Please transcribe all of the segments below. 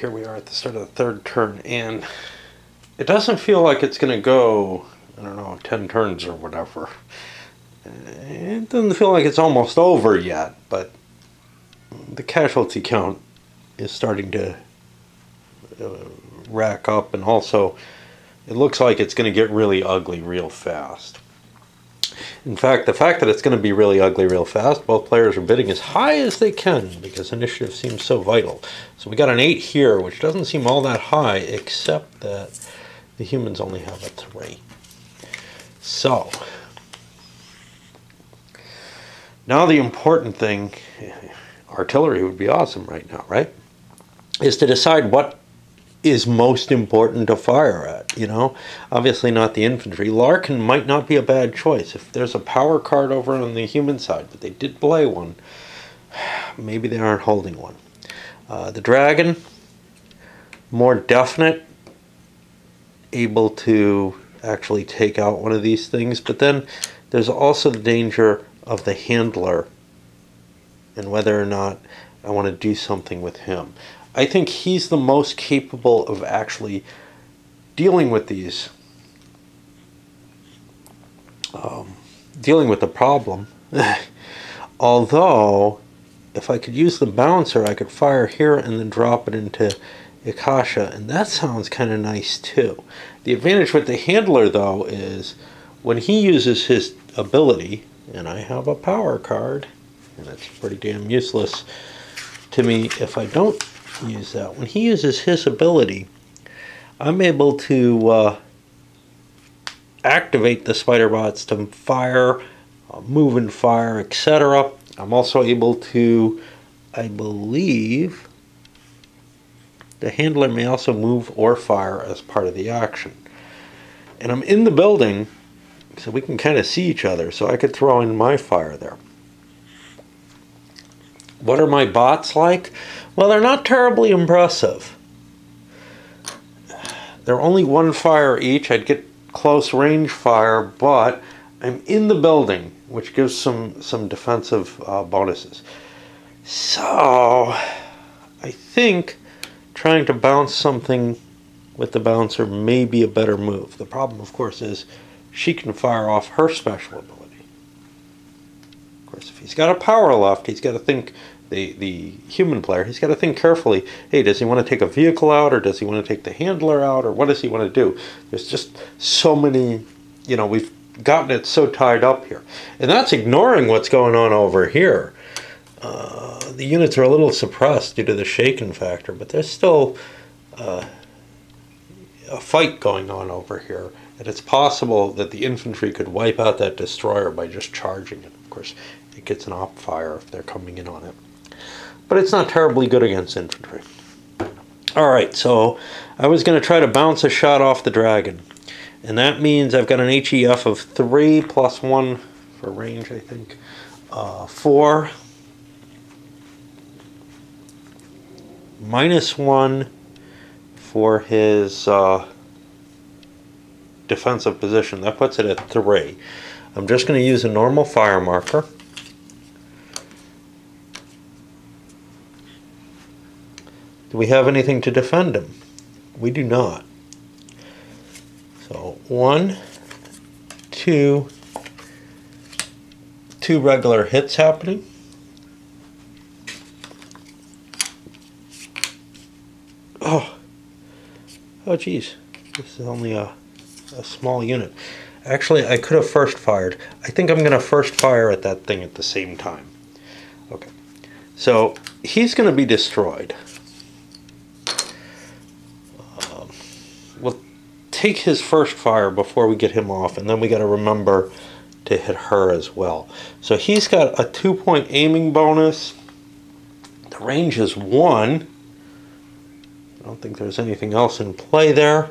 here we are at the start of the third turn, and it doesn't feel like it's going to go, I don't know, 10 turns or whatever. It doesn't feel like it's almost over yet, but the casualty count is starting to rack up, and also it looks like it's going to get really ugly real fast. In fact, the fact that it's going to be really ugly real fast, both players are bidding as high as they can because initiative seems so vital. So we got an 8 here, which doesn't seem all that high, except that the humans only have a 3. So now the important thing, artillery would be awesome right now, right? Is to decide what is most important to fire at, you know? Obviously not the infantry. Larkin might not be a bad choice. If there's a power card over on the human side, but they did play one, maybe they aren't holding one. The dragon, more definite, able to actually take out one of these things, but then there's also the danger of the handler and whether or not I want to do something with him. I think he's the most capable of actually dealing with these, dealing with the problem. Although, if I could use the bouncer, I could fire here and then drop it into Akasha, and that sounds kind of nice too. The advantage with the handler, though, is when he uses his ability, and I have a power card, and it's pretty damn useless to me if I don't use that. When he uses his ability, I'm able to activate the spider bots to fire, move and fire, etc. I'm also able to, I believe, the handler may also move or fire as part of the action. And I'm in the building, so we can kind of see each other, so I could throw in my fire there. What are my bots like? Well, they're not terribly impressive. They're only 1 fire each. I'd get close range fire, but I'm in the building, which gives some defensive bonuses. So I think trying to bounce something with the bouncer may be a better move. The problem, of course, is she can fire off her special ability. Of course, if he's got a power left, he's got to think, the human player, he's got to think carefully, hey, does he want to take a vehicle out, or does he want to take the handler out, or what does he want to do? There's just so many, you know, we've gotten it so tied up here. And that's ignoring what's going on over here. The units are a little suppressed due to the shaken factor, but there's still a fight going on over here. And it's possible that the infantry could wipe out that destroyer by just charging it. Of course, it gets an op fire if they're coming in on it. But it's not terribly good against infantry. Alright, so I was going to try to bounce a shot off the dragon. And that means I've got an HEF of 3 plus 1 for range, I think. 4. Minus 1 for his defensive position. That puts it at 3. I'm just going to use a normal fire marker. Do we have anything to defend him? We do not. So 1, 2, 2 regular hits happening. Oh geez, this is only a small unit. Actually, I could have first fired. I think I'm going to first fire at that thing at the same time. Okay, so he's going to be destroyed. We'll take his first fire before we get him off, and then we got to remember to hit her as well. So he's got a 2-point aiming bonus. The range is 1. I don't think there's anything else in play there.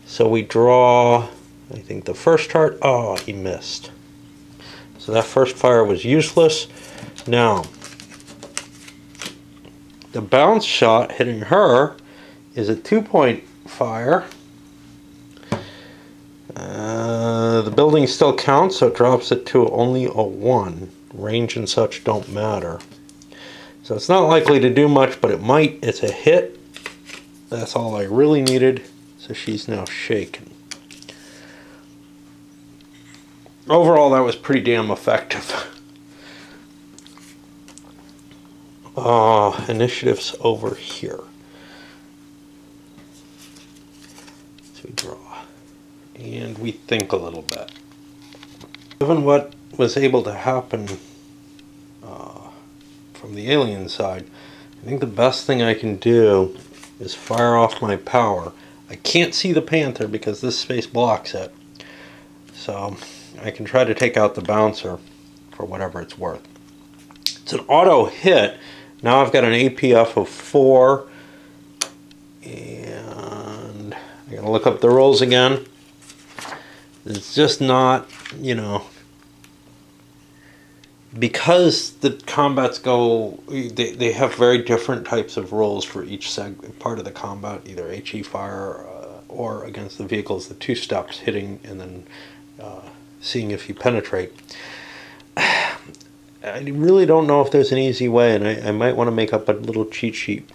So we draw, I think, the first chart. Oh, he missed. So that first fire was useless. Now, the bounce shot hitting her is a 2-point fire. The building still counts, so it drops it to only a 1. Range and such don't matter. So it's not likely to do much, but it might. It's a hit. That's all I really needed. So she's now shaken. Overall, that was pretty damn effective. Initiatives over here. So we draw. And we think a little bit. Given what was able to happen from the alien side, I think the best thing I can do is fire off my power. I can't see the Panther because this space blocks it. So I can try to take out the bouncer for whatever it's worth. It's an auto hit. Now I've got an APF of 4. And I gotta look up the rules again. It's just not, you know, because the combats go, they have very different types of rules for each part of the combat, either HE fire or against the vehicles, the 2 steps, hitting and then seeing if you penetrate. I really don't know if there's an easy way, and I might want to make up a little cheat sheet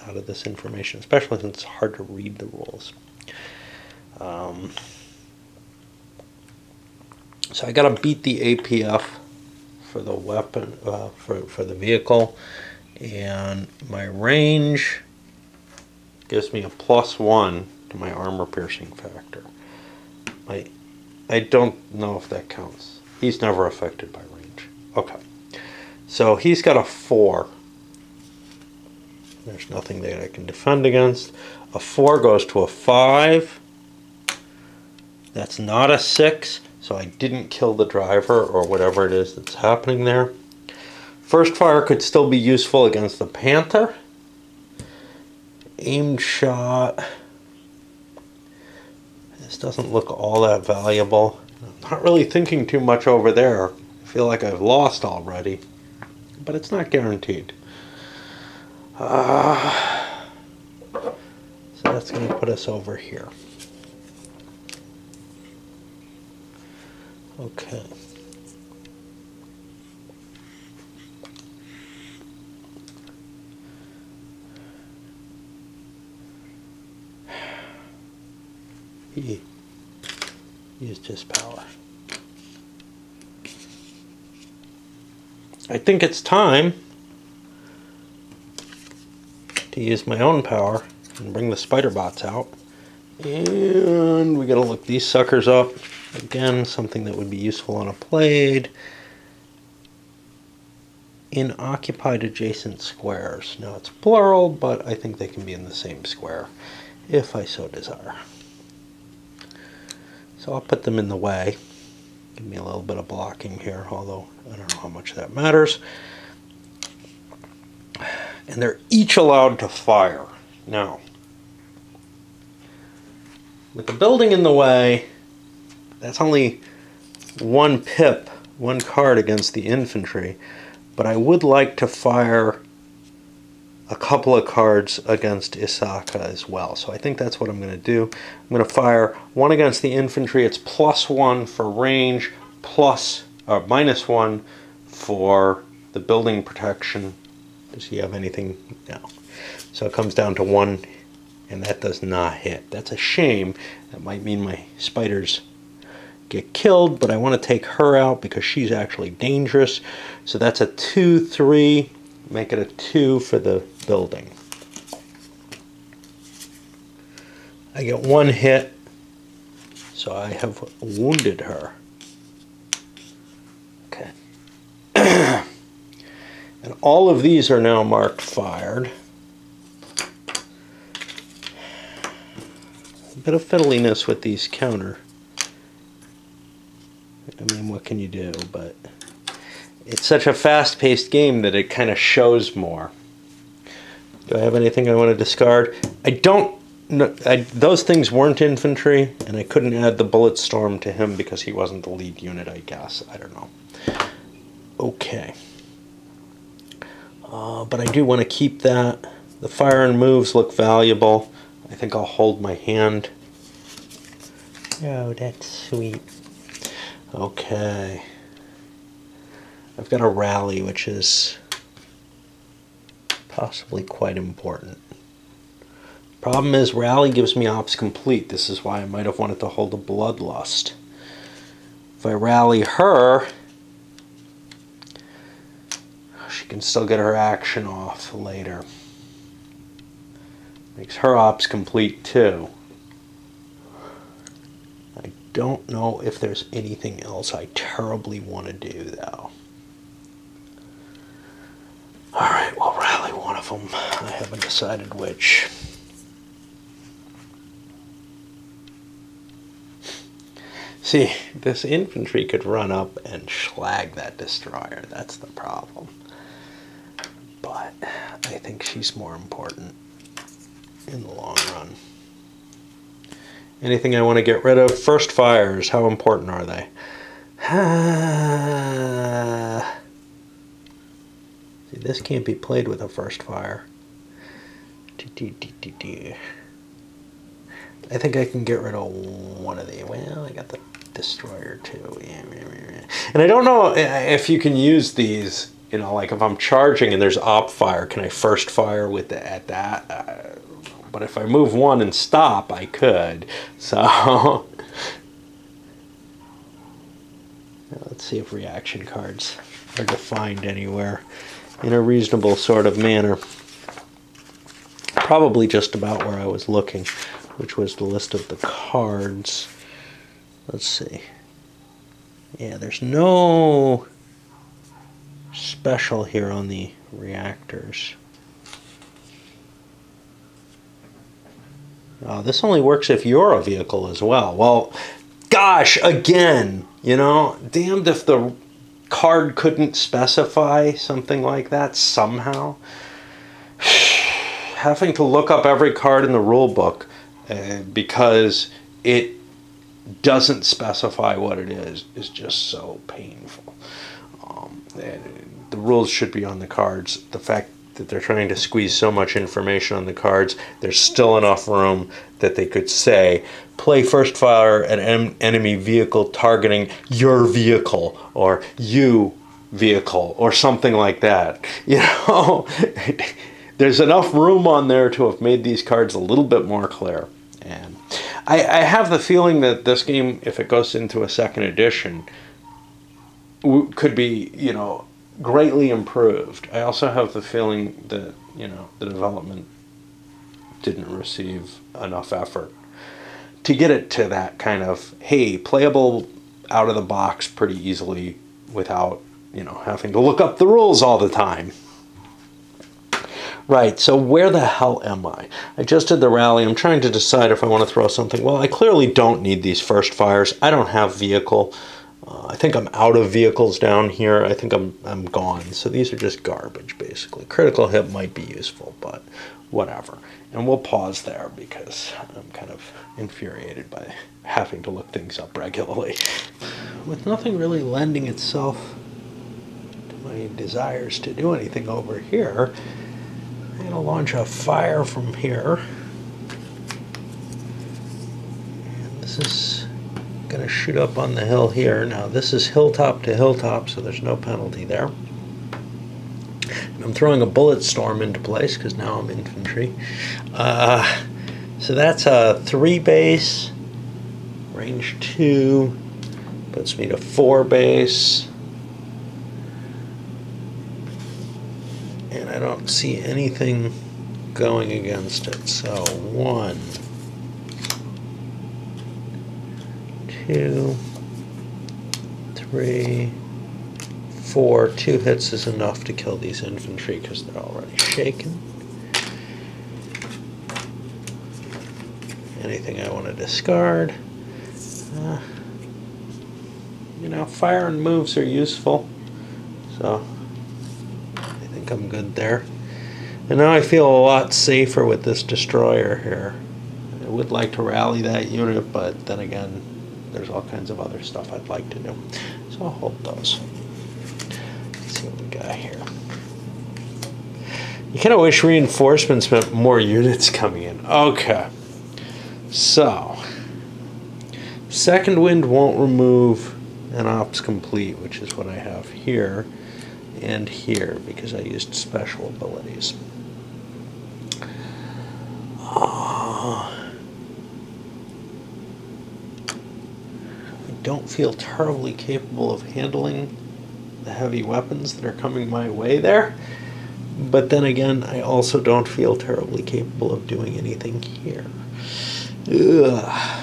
out of this information, especially since it's hard to read the rules. So I got to beat the APF for the weapon, for the vehicle, and my range gives me a +1 to my armor piercing factor. I don't know if that counts. He's never affected by range. Okay, so he's got a 4. There's nothing that I can defend against. A 4 goes to a 5. That's not a 6. So I didn't kill the driver or whatever it is that's happening there. First fire could still be useful against the Panther. Aimed shot. This doesn't look all that valuable. I'm not really thinking too much over there. I feel like I've lost already. But it's not guaranteed. So that's going to put us over here. Okay. He used his power. I think it's time to use my own power and bring the spider bots out. And we gotta look these suckers up. Again, something that would be useful on a Played. In occupied adjacent squares. Now it's plural, but I think they can be in the same square, if I so desire. So I'll put them in the way. Give me a little bit of blocking here, although I don't know how much that matters. And they're each allowed to fire. Now, with the building in the way, that's only 1 pip, 1 card against the infantry, but I would like to fire a couple of cards against Isaka as well. So I think that's what I'm going to do. I'm going to fire 1 against the infantry. It's +1 for range, -1 for the building protection. Does he have anything? No. So it comes down to 1, and that does not hit. That's a shame. That might mean my spiders get killed, but I want to take her out because she's actually dangerous. So that's a 2-3. Make it a 2 for the building. I get 1 hit, so I have wounded her. Okay. And all of these are now marked fired. A bit of fiddliness with these counter. I mean, what can you do? But it's such a fast-paced game that it kind of shows more. Do I have anything I want to discard? I don't. No, those things weren't infantry, and I couldn't add the bullet storm to him because he wasn't the lead unit, I guess. I don't know. Okay. But I do want to keep that. The fire and moves look valuable. I think I'll hold my hand. Oh, that's sweet. Okay. I've got a rally, which is possibly quite important. Problem is, Rally gives me ops complete. This is why I might have wanted to hold a Bloodlust. If I rally her, she can still get her action off later. Makes her ops complete too. I don't know if there's anything else I terribly want to do though. Alright, we'll rally one of them. I haven't decided which. See, this infantry could run up and schlag that destroyer. That's the problem. But I think she's more important in the long run. Anything I want to get rid of? First fires, how important are they? See, this can't be played with a first fire. I think I can get rid of one of these. Well, I got the destroyer too. And I don't know if you can use these, you know, like if I'm charging and there's op fire, can I first fire with the, at that? But if I move one and stop, I could. So let's see if reaction cards are defined anywhere in a reasonable sort of manner. Probably just about where I was looking, which was the list of the cards. Let's see. Yeah, there's no special here on the reactors. This only works if you're a vehicle as well. Well, gosh, again, you know, damned if the card couldn't specify something like that somehow. Having to look up every card in the rule book because it doesn't specify what it is just so painful. The rules should be on the cards. The fact that they're trying to squeeze so much information on the cards, there's still enough room that they could say, play first fire at enemy vehicle targeting your vehicle or you vehicle or something like that. You know, there's enough room on there to have made these cards a little bit more clear. And I have the feeling that this game, if it goes into a second edition, could be, you know, greatly improved. I also have the feeling that, you know, the development didn't receive enough effort to get it to that kind of, hey, playable out of the box pretty easily without, you know, having to look up the rules all the time. Right, so where the hell am I? I just did the rally. I'm trying to decide if I want to throw something. Well, I clearly don't need these first fires. I don't have vehicle. I think I'm out of vehicles down here. I think I'm gone. So these are just garbage, basically. Critical hit might be useful, but whatever. And we'll pause there because I'm kind of infuriated by having to look things up regularly. With nothing really lending itself to my desires to do anything over here, I'm going to launch a fire from here. And this is going to shoot up on the hill here. Now this is hilltop to hilltop, so there's no penalty there. And I'm throwing a bullet storm into place because now I'm infantry. So that's a 3 base, range 2, puts me to 4 base. And I don't see anything going against it. So 1, 2, 3, 4. 2 hits is enough to kill these infantry because they're already shaken. Anything I want to discard? You know, fire and moves are useful. So I think I'm good there. And now I feel a lot safer with this destroyer here. I would like to rally that unit, but then again, there's all kinds of other stuff I'd like to do. So I'll hold those. Let's see what we got here. You kind of wish reinforcements meant more units coming in. Okay. So, second wind won't remove an ops complete, which is what I have here and here, because I used special abilities. don't feel terribly capable of handling the heavy weapons that are coming my way there. But then again, I also don't feel terribly capable of doing anything here. Ugh.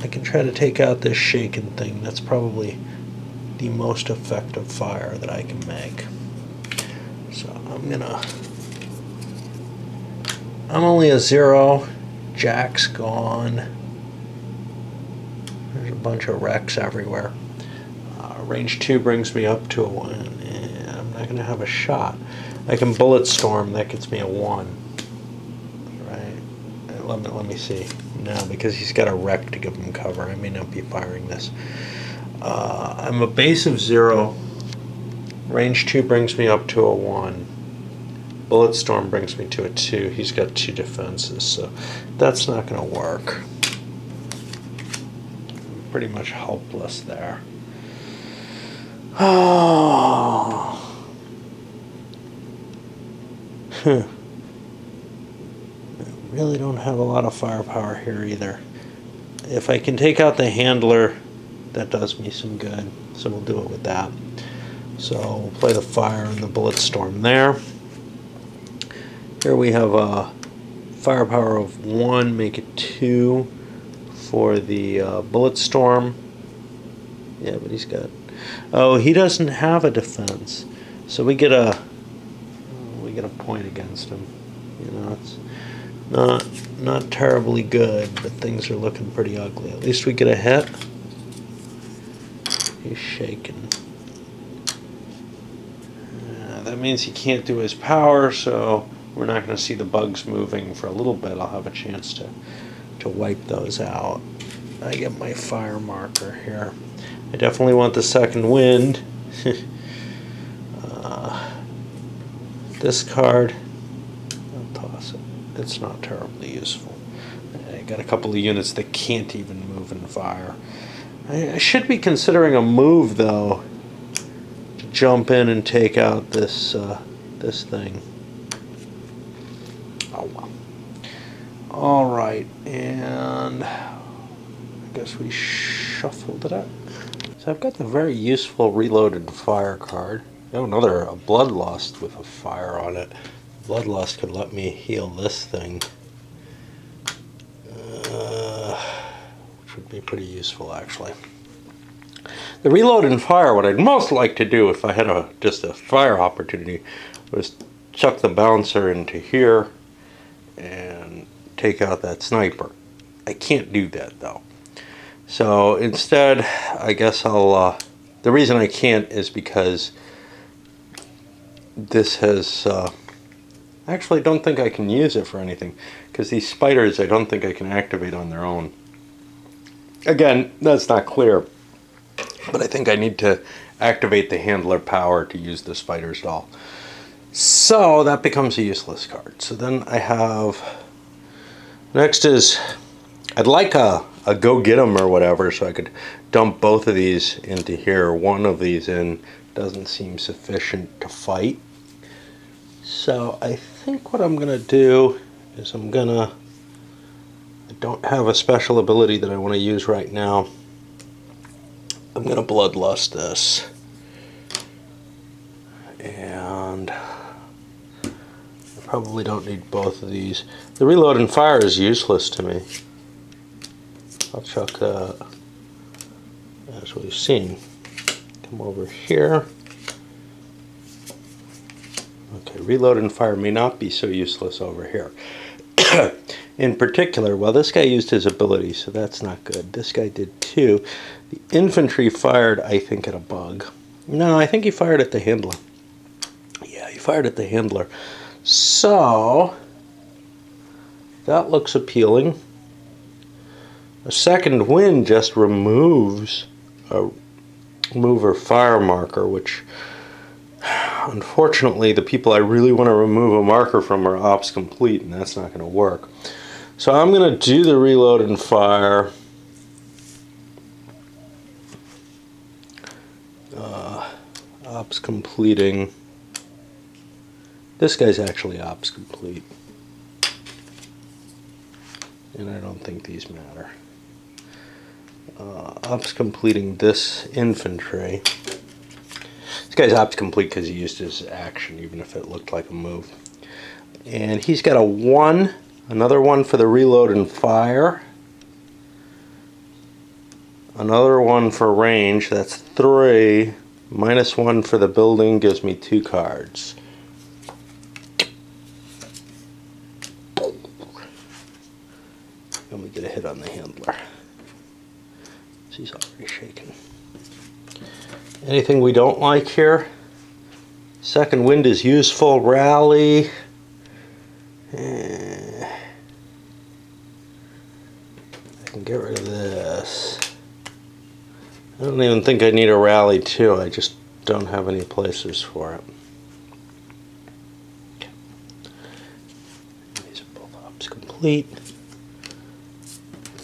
I can try to take out this shaken thing. That's probably the most effective fire that I can make. So I'm only a 0. Jack's gone. There's a bunch of wrecks everywhere. Range 2 brings me up to a 1, and I'm not going to have a shot. I can bullet storm, that gets me a 1. Right? Let me see. No, because he's got a wreck to give him cover. I may not be firing this. I'm a base of 0. Range 2 brings me up to a 1. Bullet storm brings me to a 2. He's got 2 defenses, so that's not going to work. I'm pretty much helpless there. Oh. I really don't have a lot of firepower here either. If I can take out the handler, that does me some good, so we'll do it with that. So we'll play the fire and the bullet storm there. Here we have a firepower of 1, make it 2 for the bullet storm. Yeah, but he's got... Oh, he doesn't have a defense, so we get a point against him. You know, it's not terribly good, but things are looking pretty ugly. At least we get a hit. He's shaking. That means he can't do his power, so we're not going to see the bugs moving for a little bit. I'll have a chance to wipe those out. I get my fire marker here. I definitely want the second wind. This card, I'll toss it. It's not terribly useful. I got a couple of units that can't even move and fire. I should be considering a move, though, to jump in and take out this this thing. Oh well. All right, and I guess we shuffled it up. So I've got the very useful reloaded fire card. Oh, another bloodlust with a fire on it. Bloodlust could let me heal this thing, which would be pretty useful actually. The reload and fire, what I'd most like to do if I had just a fire opportunity, was chuck the bouncer into here and take out that sniper. I can't do that though. So instead, I guess I'll, the reason I can't is because this has, actually I don't think I can use it for anything, because these spiders I don't think I can activate on their own. Again, that's not clear, but I think I need to activate the handler power to use the spider's doll. So that becomes a useless card. So then I have, next is, I'd like a go get 'em or whatever, so I could dump both of these into here. One of these in doesn't seem sufficient to fight. So I think what I'm gonna do is I don't have a special ability that I want to use right now. I'm gonna bloodlust this, and I probably don't need both of these. The reload and fire is useless to me. I'll chuck that, as we've seen. Come over here. Okay, reload and fire may not be so useless over here. In particular, well, this guy used his ability, so that's not good. This guy did too. The infantry fired, I think, at a bug. No, I think he fired at the handler. Yeah, he fired at the handler. So, that looks appealing. A second wind just removes a mover fire marker, which unfortunately the people I really want to remove a marker from are ops complete, and that's not going to work. So I'm going to do the reload and fire. Ops completing. This guy's actually ops complete. and I don't think these matter. Ops completing this infantry. This guy's ops complete because he used his action, even if it looked like a move. And he's got a 1, another 1 for the reload and fire. Another 1 for range, that's 3. -1 for the building gives me 2 cards. And we get a hit on the handler. He's already shaken. Anything we don't like here? Second wind is useful. Rally. I can get rid of this. I don't even think I need a rally too. I just don't have any places for it. Okay. These are both ops complete.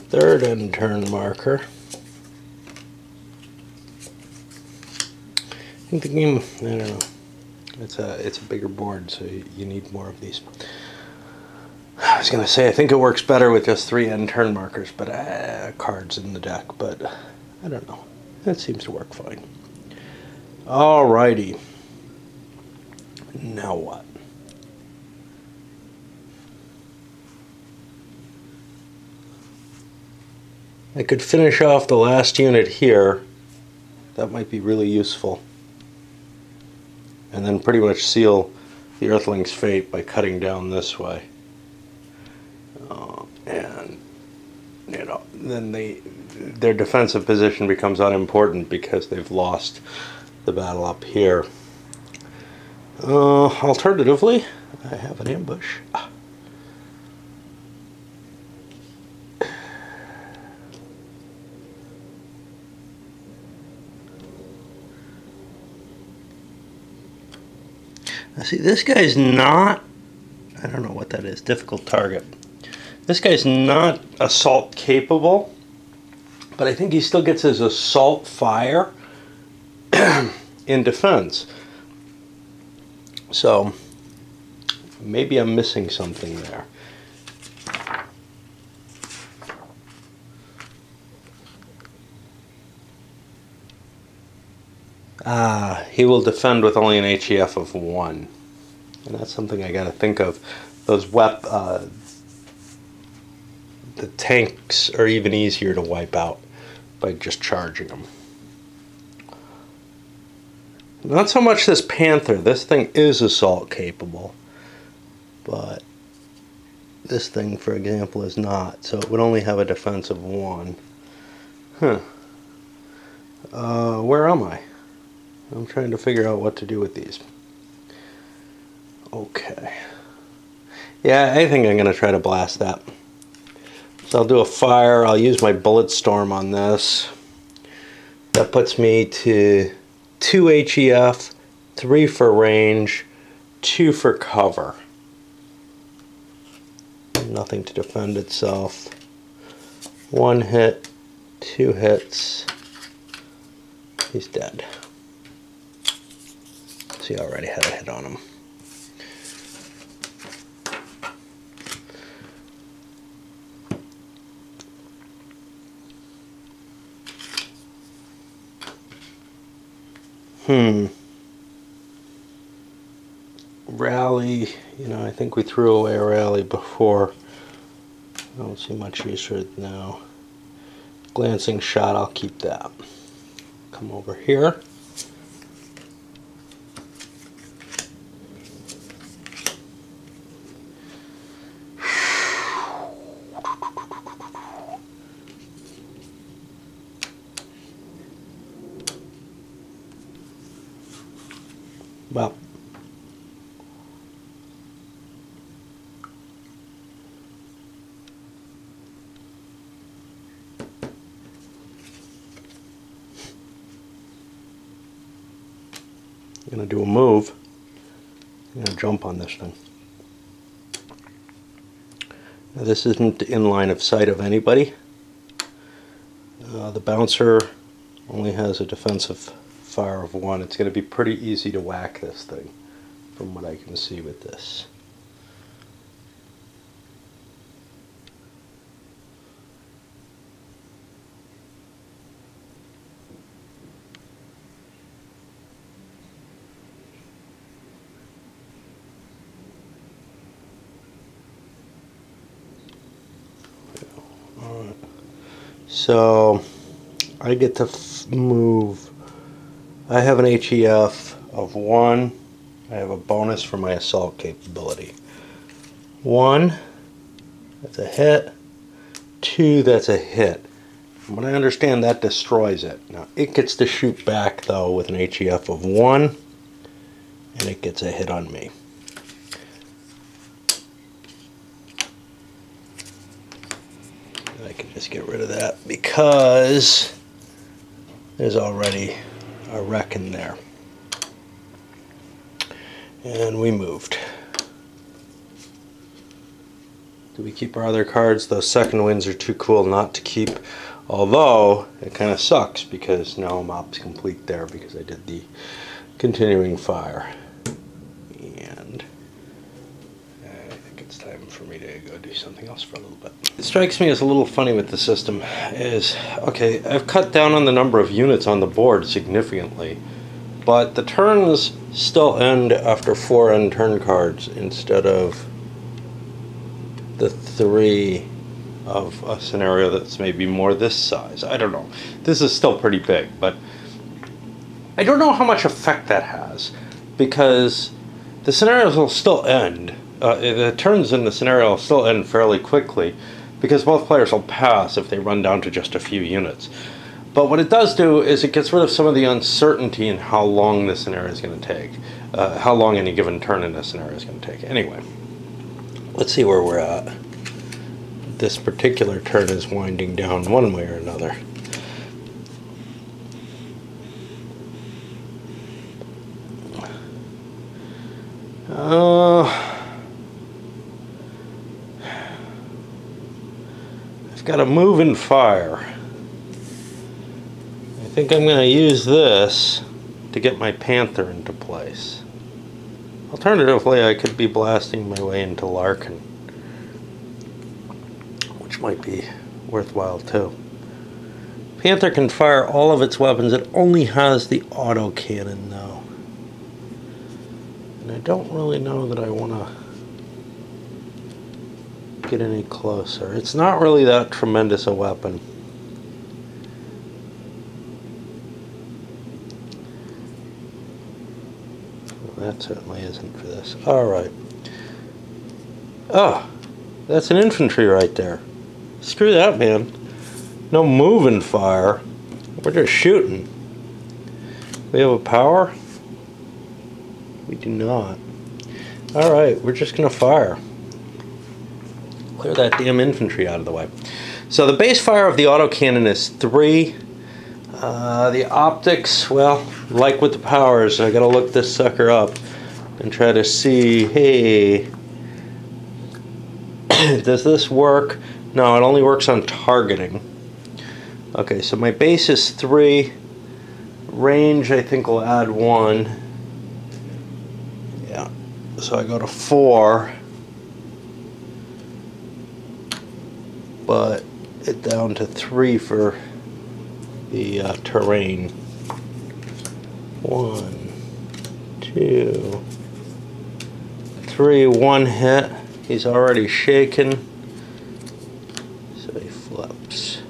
Third end turn marker. I think the game, I don't know. It's a bigger board, so you need more of these. I was gonna say I think it works better with just 3 end turn markers, but cards in the deck. But I don't know. That seems to work fine. Alrighty. Now what? I could finish off the last unit here. That might be really useful. And then pretty much seal the Earthling's fate by cutting down this way. And, you know, then their defensive position becomes unimportant because they've lost the battle up here. Alternatively, I have an ambush. Now see, this guy's not, I don't know what that is, difficult target. This guy's not assault capable, but I think he still gets his assault fire in defense. So maybe I'm missing something there. He will defend with only an HEF of 1. And that's something I gotta think of. Those the tanks are even easier to wipe out by just charging them. Not so much this Panther. This thing is assault capable. But this thing, for example, is not. So it would only have a defense of 1. Huh. Where am I? I'm trying to figure out what to do with these. Okay. Yeah, I think I'm going to try to blast that. So I'll do a fire. I'll use my bullet storm on this. That puts me to 2 HEF, 3 for range, 2 for cover. Nothing to defend itself. 1 hit, 2 hits. He's dead. See, I already had a hit on him. Rally, you know, I think we threw away a rally before. I don't see much use for it now. Glancing shot, I'll keep that. Come over here. Well, I'm going to do a move. I'm going to jump on this thing. Now, this isn't in line of sight of anybody. The bouncer only has a defensive fire of 1. It's going to be pretty easy to whack this thing from what I can see with this. So I get to move. I have an HEF of 1. I have a bonus for my assault capability. 1, that's a hit. 2, that's a hit. From what I understand, that destroys it. Now it gets to shoot back though with an HEF of 1, and it gets a hit on me. I can just get rid of that because there's already a wreck in there. And we moved. Do we keep our other cards? Those second winds are too cool not to keep. Although, it kind of sucks because now I'm ops complete there because I did the continuing fire. And I think it's time for me to go do something else for a little bit. It strikes me as a little funny with the system is, okay, I've cut down on the number of units on the board significantly, but the turns still end after 4 end turn cards instead of the 3 of a scenario that's maybe more this size. I don't know. This is still pretty big, but I don't know how much effect that has because the scenarios will still end. The turns in the scenario will still end fairly quickly because both players will pass if they run down to just a few units. But what it does do is it gets rid of some of the uncertainty in how long the scenario is going to take, how long any given turn in the scenario is going to take. Anyway, let's see where we're at. This particular turn is winding down one way or another. I've got a move and fire. I think I'm going to use this to get my Panther into place. Alternatively, I could be blasting my way into Larkin, which might be worthwhile too. Panther can fire all of its weapons. It only has the autocannon though. And I don't really know that I want to get any closer. It's not really that tremendous a weapon. That certainly isn't for this. Alright. Oh, that's an infantry right there. Screw that, man. No move and fire. We're just shooting. We have a power? We do not. Alright, we're just going to fire. Clear that damn infantry out of the way. So the base fire of the autocannon is 3. The optics, well, like with the powers, I gotta look this sucker up and try to see, hey, does this work? No, it only works on targeting. Okay, so my base is 3. Range, I think, will add 1. Yeah, so I go to 4. But it down to 3 for the terrain. 1, 2, 3, 1 hit. He's already shaken, so he flips.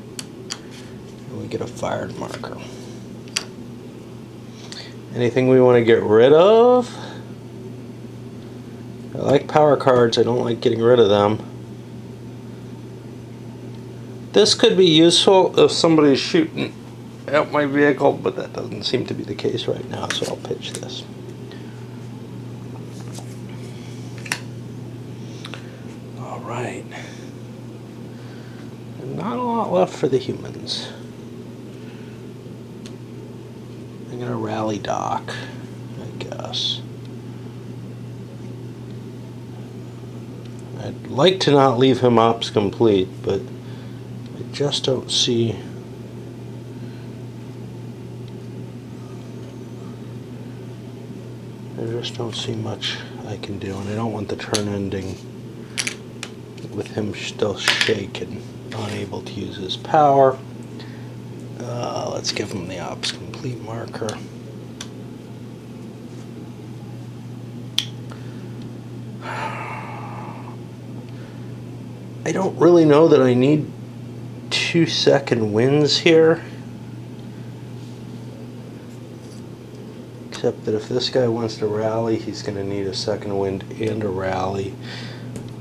And we get a fired marker. Anything we want to get rid of? I like power cards, I don't like getting rid of them. This could be useful if somebody's shooting at my vehicle, but that doesn't seem to be the case right now, so I'll pitch this. Alright. Not a lot left for the humans. I'm going to rally Doc, I guess. I'd like to not leave him ops complete, but I just don't see... I just don't see much I can do, and I don't want the turn ending with him still shaken, unable to use his power. Let's give him the ops complete marker. I don't really know that I need 2-second wins here. Except that if this guy wants to rally, he's going to need a second wind and a rally.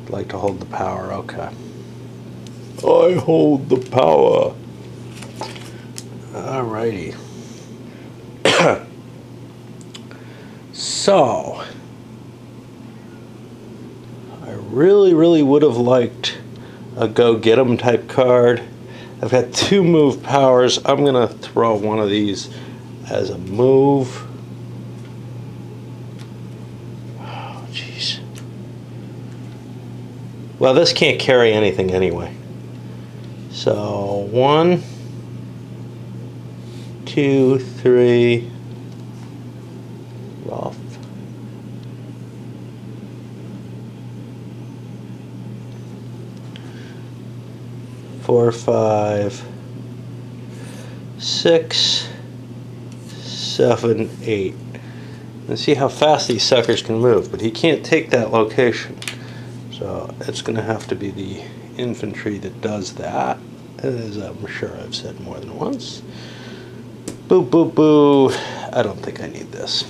I'd like to hold the power. Okay. I hold the power. Alrighty. So, I really would have liked a go get 'em type card. I've got 2 move powers. I'm going to throw one of these as a move. Oh, jeez. Well, this can't carry anything anyway. So, 1, 2, 3, rough. 4, 5, 6, 7, 8. Let's see how fast these suckers can move, but he can't take that location. So it's going to have to be the infantry that does that, as I'm sure I've said more than once. Boo, boo, boo. I don't think I need this.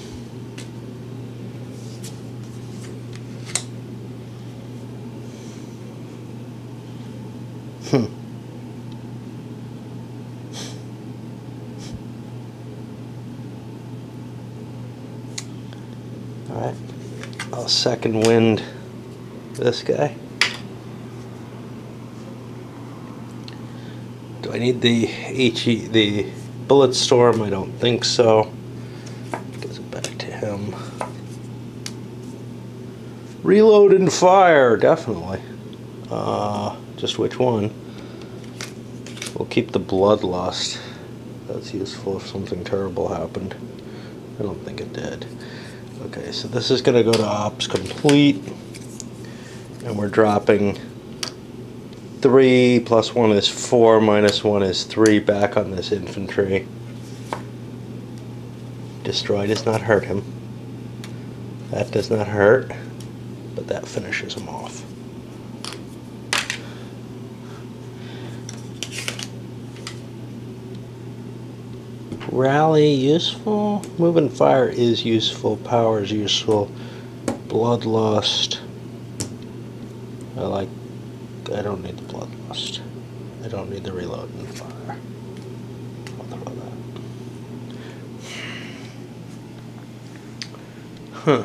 Alright, I'll second wind this guy. Do I need the the bullet storm? I don't think so. Gives it back to him. Reload and fire, definitely. Just which one? We'll keep the bloodlust. That's useful if something terrible happened. I don't think it did. Okay, so this is going to go to ops complete, and we're dropping 3 plus 1 is 4 minus 1 is 3 back on this infantry. Destroy does not hurt him. That does not hurt, but that finishes him off. Rally useful. Move and fire is useful. Power is useful. Bloodlust. I don't need the bloodlust. I don't need the reload and fire. I'll throw that. Huh.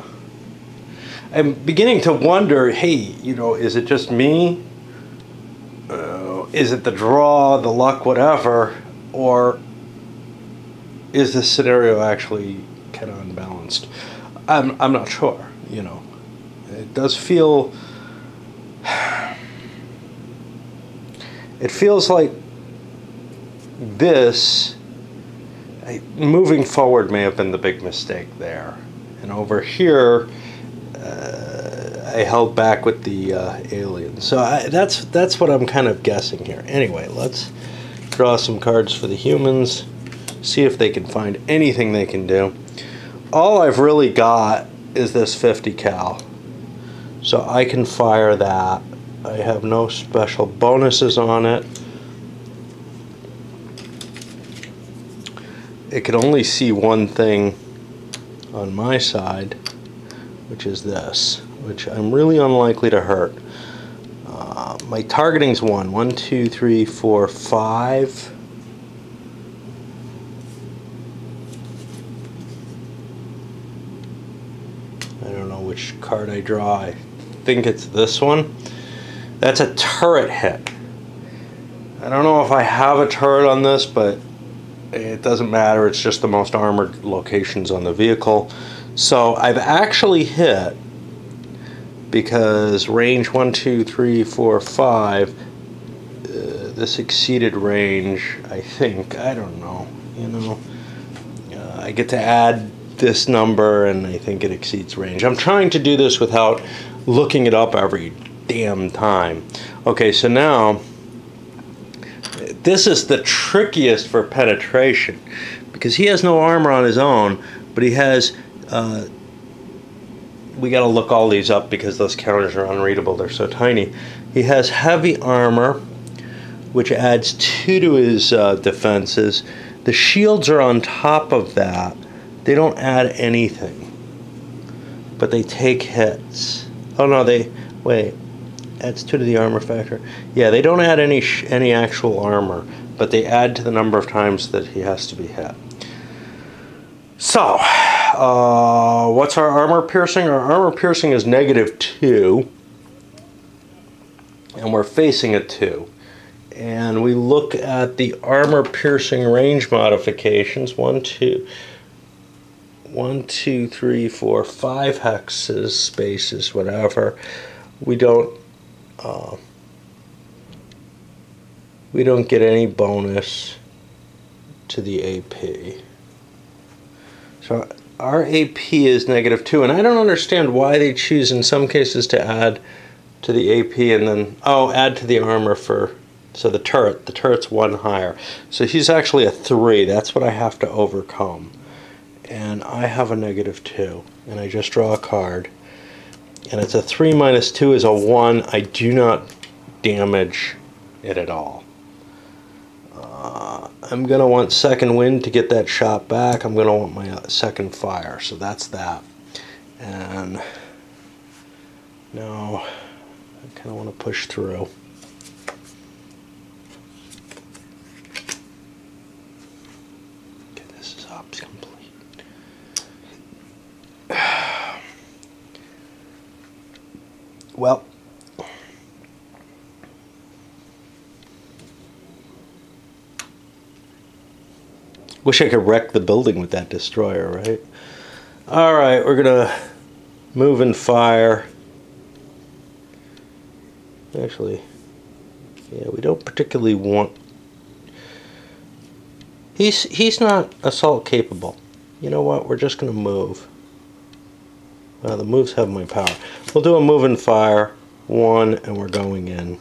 I'm beginning to wonder, hey, you know, is it just me? Is it the draw, the luck, whatever? Or is this scenario actually kind of unbalanced? I'm not sure, you know. It does feel... It feels like this... moving forward may have been the big mistake there. And over here, I held back with the aliens. So that's what I'm kind of guessing here. Anyway, let's draw some cards for the humans. See if they can find anything they can do. All I've really got is this 50 cal. So I can fire that. I have no special bonuses on it. It can only see one thing on my side, which is this, which I'm really unlikely to hurt. My targeting's 1. 1, 2, 3, 4, 5. I don't know which card I draw. I think it's this one. That's a turret hit. I don't know if I have a turret on this, but it doesn't matter. It's just the most armored locations on the vehicle. So I've actually hit, because range 1, 2, 3, 4, 5, this exceeded range, I think. I don't know. You know, I get to add this number, and I think it exceeds range. I'm trying to do this without looking it up every damn time. Okay, so now this is the trickiest for penetration, because he has no armor on his own, but he has we got to look all these up because those counters are unreadable. They're so tiny. He has heavy armor, which adds 2 to his defenses. The shields are on top of that. They don't add anything, but they take hits. Oh no, wait. Adds 2 to the armor factor. Yeah, they don't add any actual armor, but they add to the number of times that he has to be hit. So, what's our armor piercing? Our armor piercing is -2, and we're facing a 2. And we look at the armor piercing range modifications. 1, 2, 3, 4, 5 hexes, spaces, whatever. We don't get any bonus to the AP. So our AP is -2, and I don't understand why they choose in some cases to add to the AP and then, add to the armor for, so the turret's 1 higher. So he's actually a 3, that's what I have to overcome. And I have a -2, and I just draw a card. And it's a 3 minus 2 is a 1. I do not damage it at all. I'm going to want second wind to get that shot back. I'm going to want my second fire. So that's that. And now I kind of want to push through. Okay, this is ops complete. Well, wish I could wreck the building with that destroyer, right? Alright, we're gonna move and fire. Actually, yeah, we don't particularly want... He's not assault capable. You know what, we're just gonna move. The moves have my power. We'll do a move and fire, 1, and we're going in.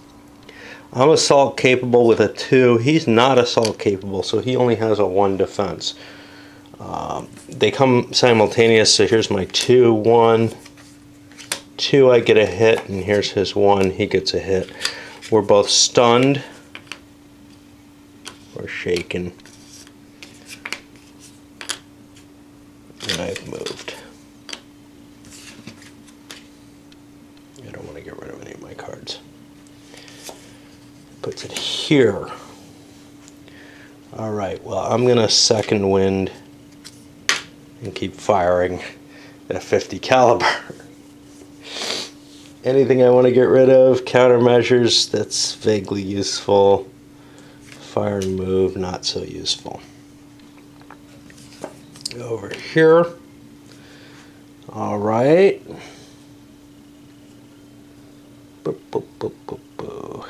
I'm assault capable with a 2. He's not assault capable, so he only has a 1 defense. They come simultaneous, so here's my 2, 1. 2, I get a hit, and here's his 1, he gets a hit. We're both stunned. Or shaken. And I've moved. I don't want to get rid of any of my cards. Puts it here. Alright, well, I'm going to second wind and keep firing at a 50 caliber. Anything I want to get rid of, countermeasures, that's vaguely useful. Fire and move, not so useful. Over here. Alright. Boop, boop, boop, boop, boop.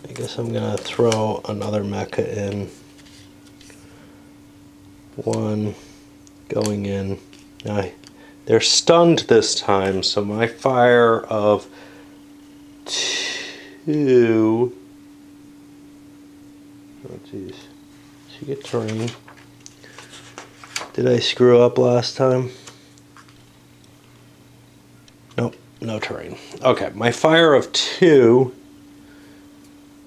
I guess I'm gonna throw another mecha in. 1 going in. Now they're stunned this time, so my fire of 2. Oh jeez. Did you get terrain? Did I screw up last time? Nope, no terrain. Okay, my fire of 2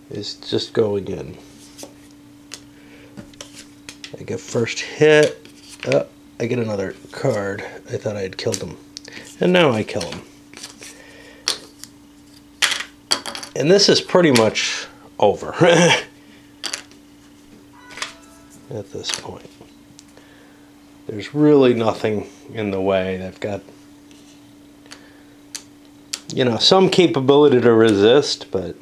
is just going in. I get first hit. Oh, I get another card. I thought I had killed him. And now I kill him. And this is pretty much over. At this point. There's really nothing in the way. They've got, you know, some capability to resist, but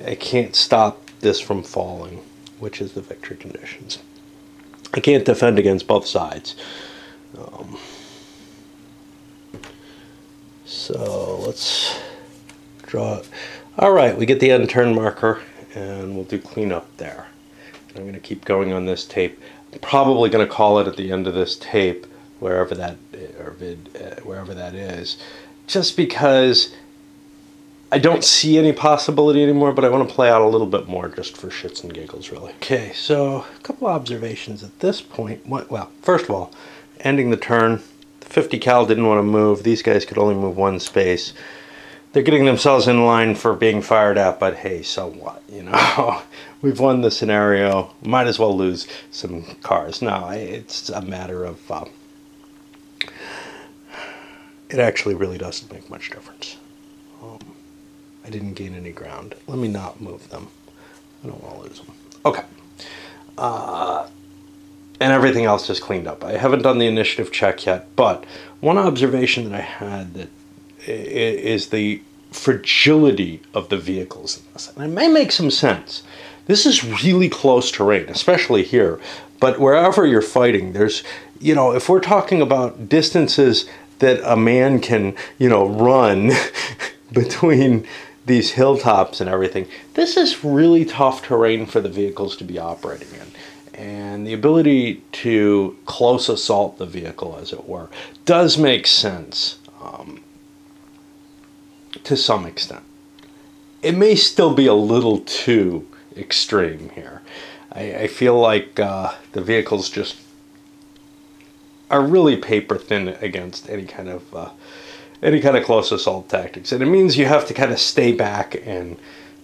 I can't stop this from falling, which is the victory conditions. I can't defend against both sides. So let's draw. Alright, we get the end turn marker, and we'll do cleanup there. And I'm going to keep going on this tape. I'm probably going to call it at the end of this tape, wherever that, or vid, wherever that is, just because I don't see any possibility anymore, but I want to play out a little bit more just for shits and giggles, really. Okay, so a couple observations at this point. Well, first of all, ending the turn, the 50 cal didn't want to move. These guys could only move one space. They're getting themselves in line for being fired at, but hey, so what, you know? We've won the scenario. Might as well lose some cars. No, it's a matter of... it actually really doesn't make much difference. I didn't gain any ground. Let me not move them. I don't want to lose them. Okay. And everything else is cleaned up. I haven't done the initiative check yet, but one observation that I had that is the fragility of the vehicles in this. And it may make some sense. This is really close terrain, especially here. But wherever you're fighting, there's, you know, if we're talking about distances that a man can, you know, run between these hilltops and everything, this is really tough terrain for the vehicles to be operating in. And the ability to close assault the vehicle, as it were, does make sense to some extent. It may still be a little too extreme here. I feel like the vehicles just are really paper thin against any kind of close assault tactics, and it means you have to kind of stay back and,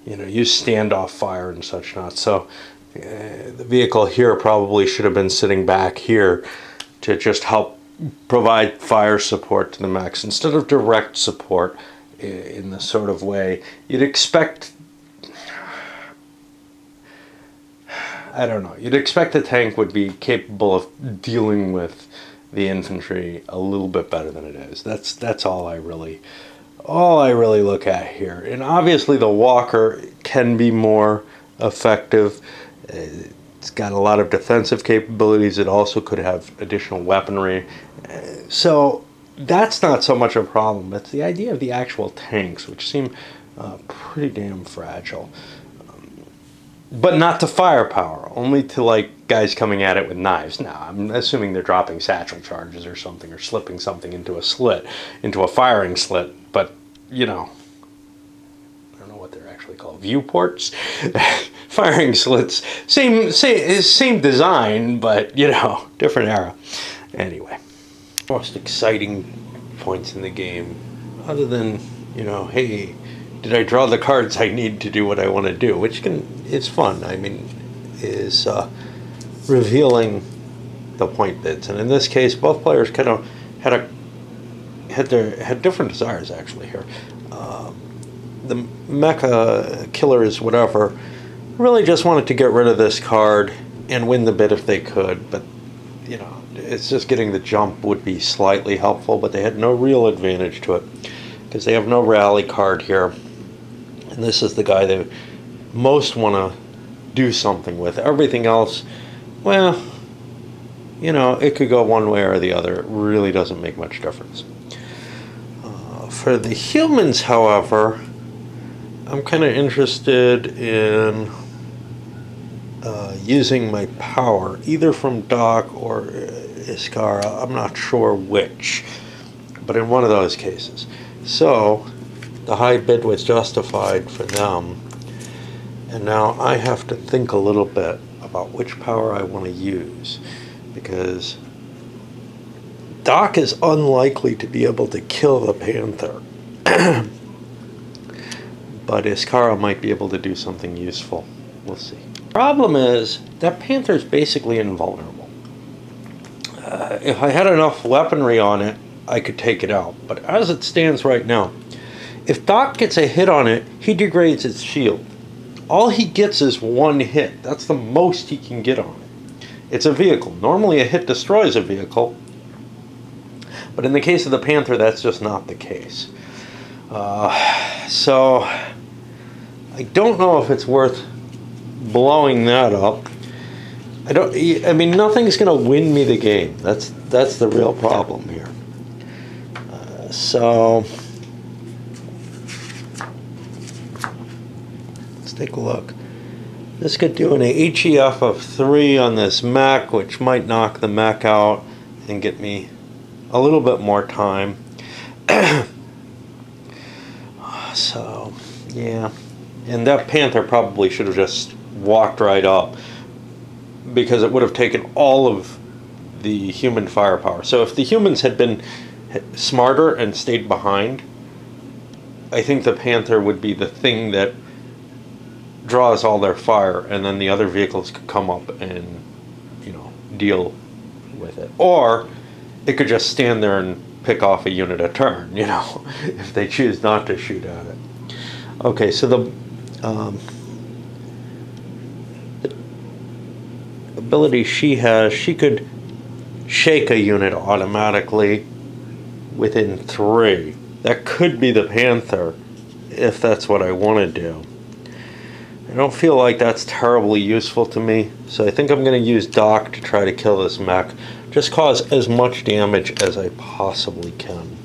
you know, use standoff fire and such not. So the vehicle here probably should have been sitting back here to just help provide fire support to the mechs instead of direct support in the sort of way you'd expect. I don't know. You'd expect the tank would be capable of dealing with the infantry a little bit better than it is. That's all I really look at here. And obviously the Walker can be more effective. It's got a lot of defensive capabilities. It also could have additional weaponry. So that's not so much a problem. It's the idea of the actual tanks, which seem pretty damn fragile. But not to firepower, only to, like, guys coming at it with knives. Now, I'm assuming they're dropping satchel charges or something, or slipping something into a slit, into a firing slit. But, you know, I don't know what they're actually called. Viewports? Firing slits. Same design, but, you know, different era. Anyway, most exciting points in the game, other than, you know, hey, did I draw the cards I need to do what I want to do? Which it's fun. I mean, is revealing the point bits. And in this case, both players kind of had different desires actually here. The mecha killers, whatever, really just wanted to get rid of this card and win the bit if they could. But you know, it's just getting the jump would be slightly helpful. But they had no real advantage to it because they have no rally card here. And this is the guy they most want to do something with. Everything else, well, you know, it could go one way or the other. It really doesn't make much difference. For the humans, however, I'm kind of interested in using my power, either from Doc or Iskara. I'm not sure which, but in one of those cases. So the high bid was justified for them, and now I have to think a little bit about which power I want to use, because Doc is unlikely to be able to kill the Panther, but Iskara might be able to do something useful. We'll see. Problem is that Panther's basically invulnerable. If I had enough weaponry on it, I could take it out, but as it stands right now, if Doc gets a hit on it, he degrades its shield. All he gets is one hit. That's the most he can get on it. It's a vehicle. Normally a hit destroys a vehicle, but in the case of the Panther, that's just not the case. So I don't know if it's worth blowing that up. I mean, nothing's going to win me the game. That's the real problem here. So let's take a look. This could do an HEF of 3 on this mech, which might knock the mech out and get me a little bit more time. So Yeah. And that Panther probably should have just walked right up, because it would have taken all of the human firepower. So if the humans had been smarter and stayed behind, I think the Panther would be the thing that draws all their fire, and then the other vehicles could come up and, you know, deal with it. Or it could just stand there and pick off a unit a turn, you know, if they choose not to shoot at it. Okay, so the ability she has, she could shake a unit automatically within 3. That could be the Panther, if that's what I want to do. I don't feel like that's terribly useful to me, so I think I'm going to use Doc to try to kill this mech. Just cause as much damage as I possibly can.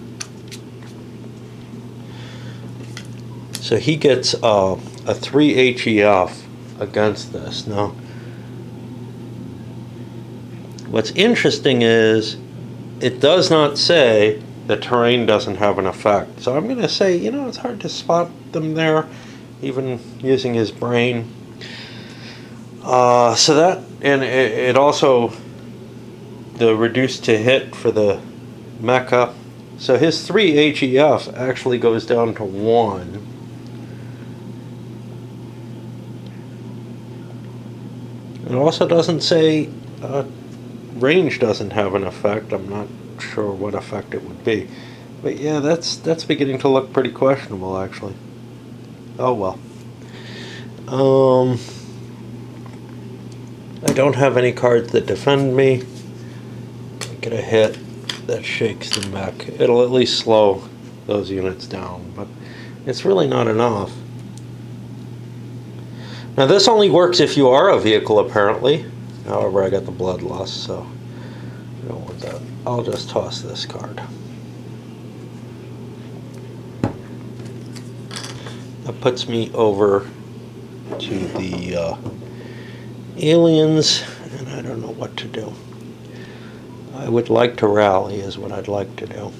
So he gets a 3 HEF against this. Now, what's interesting is it does not say the terrain doesn't have an effect. So I'm going to say, you know, it's hard to spot them there, even using his brain. So that, and it also, the reduced to hit for the mecha. So his 3 HEF actually goes down to 1. It also doesn't say range doesn't have an effect. I'm not sure what effect it would be. But yeah, that's beginning to look pretty questionable, actually. Oh well. I don't have any cards that defend me. I get a hit that shakes the mech. It'll at least slow those units down, but it's really not enough. Now this only works if you are a vehicle, apparently. However, I got the bloodlust, so I don't want that. I'll just toss this card. That puts me over to the aliens, and I don't know what to do. I would like to rally is what I'd like to do.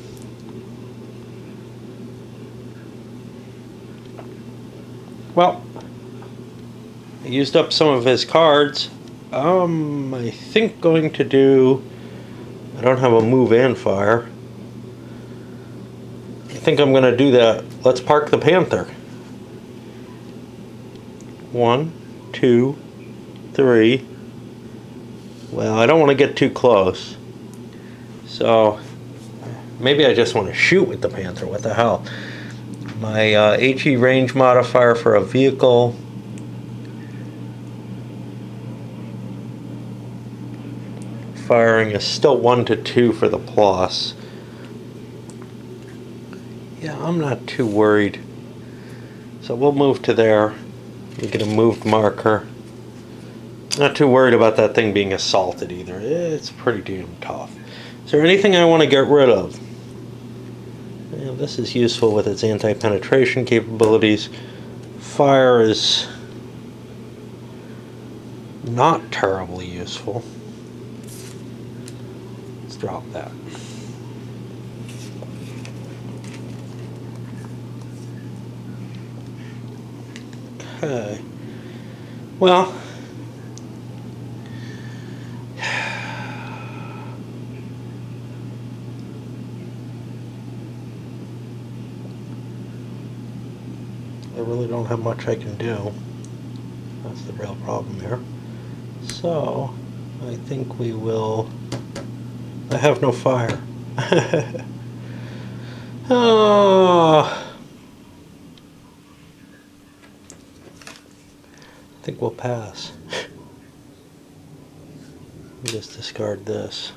Well, I used up some of his cards. I think going to do, I don't have a move and fire. I think I'm going to do that. Let's park the Panther. 1, 2, 3. Well, I don't want to get too close. So maybe I just want to shoot with the Panther. What the hell? My HE range modifier for a vehicle. Firing is still 1 to 2 for the plus. Yeah, I'm not too worried. So we'll move to there. We get a moved marker. Not too worried about that thing being assaulted either. It's pretty damn tough. Is there anything I want to get rid of? Yeah, this is useful with its anti-penetration capabilities. Fire is not terribly useful. Let's drop that. Okay. Well, I really don't have much I can do. That's the real problem here. So, I think we will... I have no fire. Oh... I think we'll pass. Just discard this.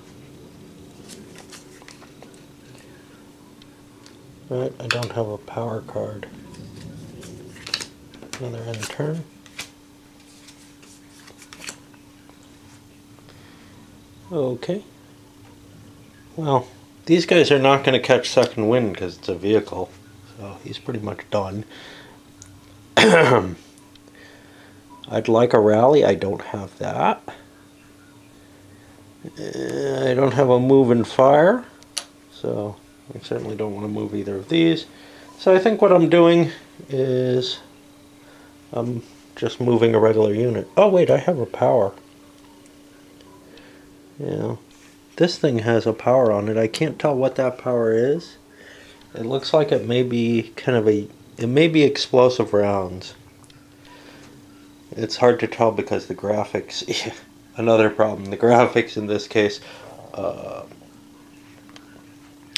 Right, I don't have a power card. Another end turn. Okay. Well, these guys are not going to catch second wind because it's a vehicle. So he's pretty much done. I'd like a rally. I don't have that. I don't have a move and fire. So I certainly don't want to move either of these. So I think what I'm doing is I'm just moving a regular unit. Oh wait, I have a power. Yeah, this thing has a power on it. I can't tell what that power is. It looks like it may be it may be explosive rounds. It's hard to tell because the graphics, another problem, the graphics in this case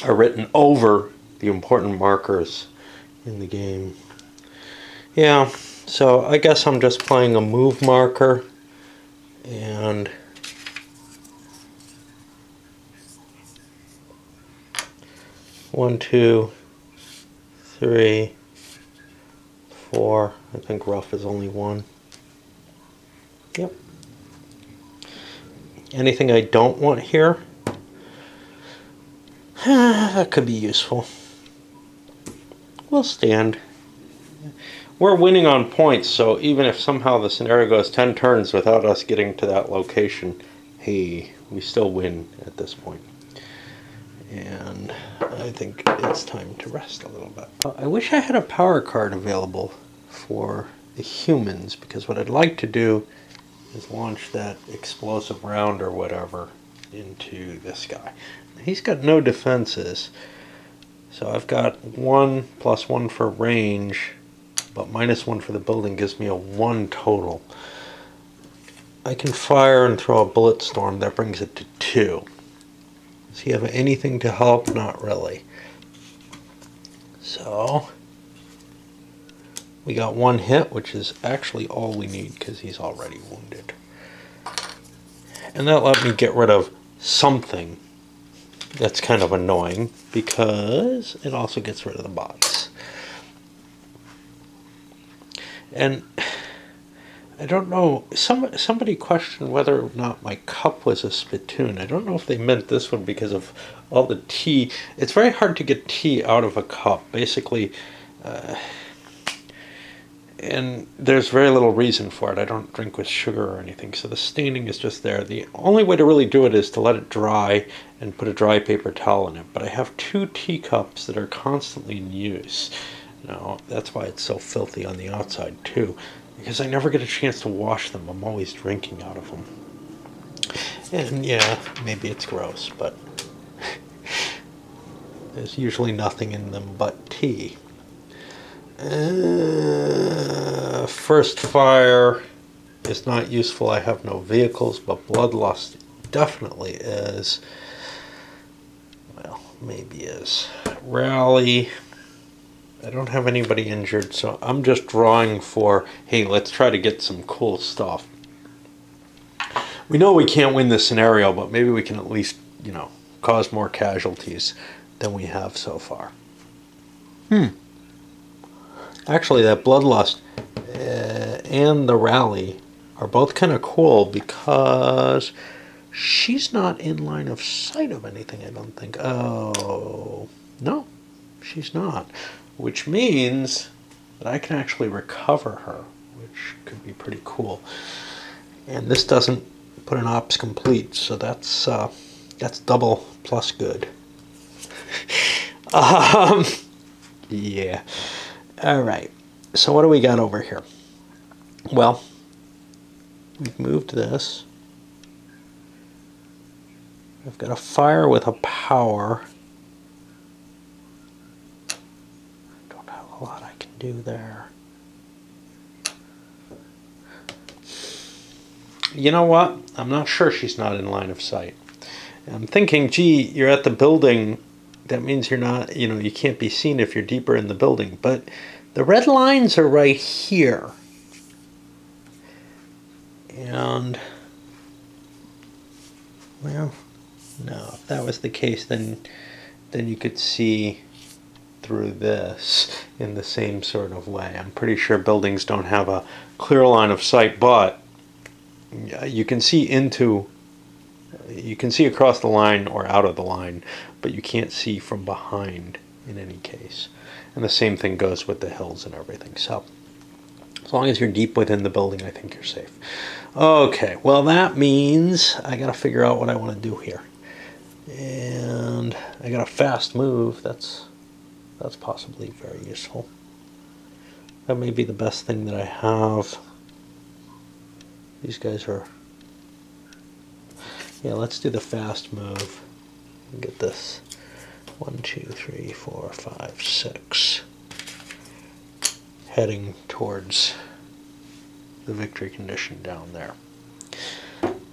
are written over the important markers in the game. Yeah, so I guess I'm just playing a move marker, and one, two, three, four. I think rough is only one. Yep. Anything I don't want here? That could be useful. We'll stand. We're winning on points, so even if somehow the scenario goes 10 turns without us getting to that location, hey, we still win at this point. And I think it's time to rest a little bit. I wish I had a power card available for the humans, because what I'd like to do is launch that explosive round or whatever into this guy. He's got no defenses, so I've got 1 + 1 for range, but -1 for the building gives me a 1 total. I can fire and throw a bullet storm. That brings it to 2. Does he have anything to help? Not really. So we got 1 hit, which is actually all we need because he's already wounded. And that let me get rid of something that's kind of annoying because it also gets rid of the bots. And I don't know, somebody questioned whether or not my cup was a spittoon. I don't know if they meant this one because of all the tea. It's very hard to get tea out of a cup, basically. And there's very little reason for it. I don't drink with sugar or anything, so the staining is just there. The only way to really do it is to let it dry and put a dry paper towel in it. But I have 2 teacups that are constantly in use. Now, that's why it's so filthy on the outside too, because I never get a chance to wash them. I'm always drinking out of them. And yeah, maybe it's gross, but there's usually nothing in them but tea. First fire is not useful. I have no vehicles, but bloodlust definitely is. Well, maybe is. Rally. I don't have anybody injured, so I'm just drawing for, hey, let's try to get some cool stuff. We know we can't win this scenario, but maybe we can at least, you know, cause more casualties than we have so far. Actually, that bloodlust and the rally are both kind of cool because she's not in line of sight of anything, I don't think. Oh, no, she's not. Which means that I can actually recover her, which could be pretty cool. And this doesn't put an ops complete, so that's double plus good. Yeah. All right. So what do we got over here? Well, we've moved this. I've got a fire with a power. Don't have a lot I can do there. You know what? I'm not sure she's not in line of sight. I'm thinking, gee, you're at the building. That means you're not, you know, you can't be seen if you're deeper in the building. But the red lines are right here. And, well, no, if that was the case, then you could see through this in the same sort of way. I'm pretty sure buildings don't have a clear line of sight, but you can see across the line or out of the line, but you can't see from behind in any case. And the same thing goes with the hills and everything. So as long as you're deep within the building, I think you're safe. Okay, well that means I gotta figure out what I want to do here. And I got a fast move. That's possibly very useful. That may be the best thing that I have. These guys are... Yeah, let's do the fast move. Get this. 1, 2, 3, 4, 5, 6. Heading towards the victory condition down there.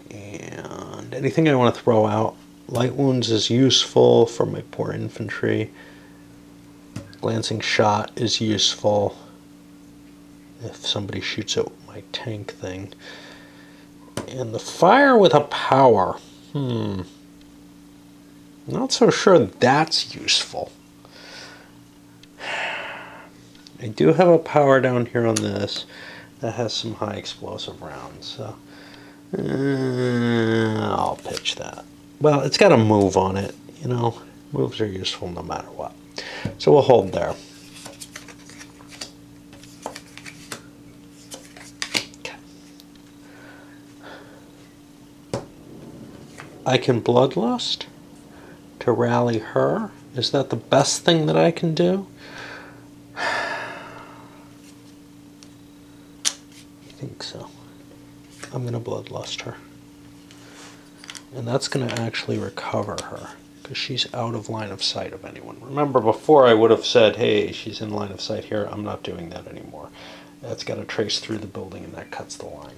And anything I want to throw out. Light wounds is useful for my poor infantry. Glancing shot is useful if somebody shoots at my tank thing. And the fire with a power. Not so sure that's useful. I do have a power down here on this that has some high explosive rounds. So I'll pitch that. Well, it's got a move on it. You know, moves are useful no matter what. So we'll hold there. I can Bloodlust to rally her. Is that the best thing that I can do? I think so. I'm going to Bloodlust her. And that's going to actually recover her, because she's out of line of sight of anyone. Remember, before I would have said, hey, she's in line of sight here. I'm not doing that anymore. That's got to trace through the building, and that cuts the line.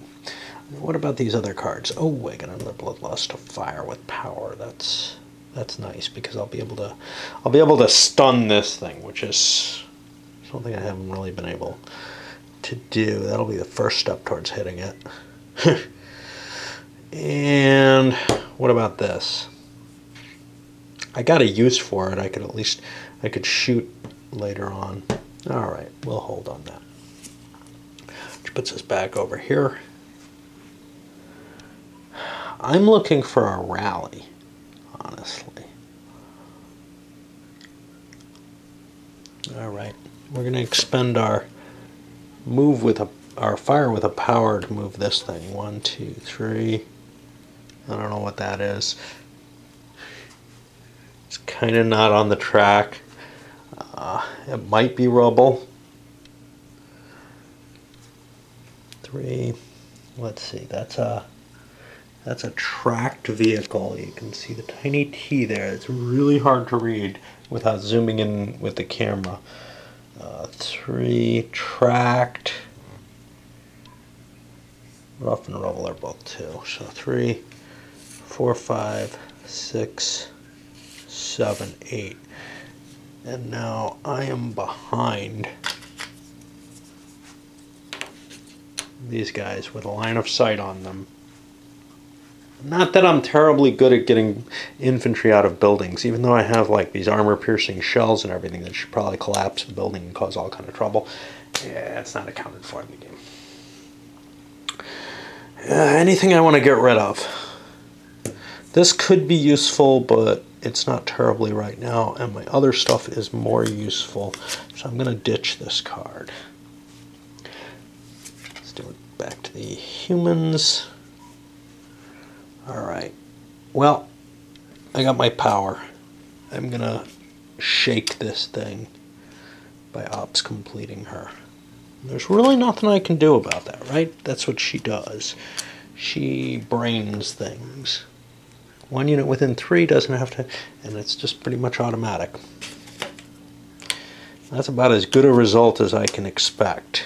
What about these other cards? Oh, I got another Bloodlust to fire with power. That's nice, because I'll be able to stun this thing, which is something I haven't really been able to do. That'll be the first step towards hitting it. And what about this? I got a use for it. I could shoot later on. All right, we'll hold on that. Which puts us back over here. I'm looking for a rally, honestly. All right, we're going to expend our move with our fire with a power to move this thing. 1, 2, 3. I don't know what that is. It's kind of not on the track. It might be rubble. 3. Let's see. That's a tracked vehicle. You can see the tiny T there. It's really hard to read without zooming in with the camera. 3 tracked. Rough and rubble are both 2. So 3, 4, 5, 6, 7, 8. And now I am behind these guys with a line of sight on them. Not that I'm terribly good at getting infantry out of buildings, even though I have like these armor-piercing shells and everything that should probably collapse the building and cause all kind of trouble. Yeah, it's not accounted for in the game. Anything I want to get rid of. This could be useful, but it's not terribly right now, and my other stuff is more useful. So I'm going to ditch this card. Let's do it back to the humans. All right. Well, I got my power. I'm going to shake this thing by ops completing her. There's really nothing I can do about that, right? That's what she does. She brains things. 1 unit within 3 doesn't have to, and it's just pretty much automatic. That's about as good a result as I can expect.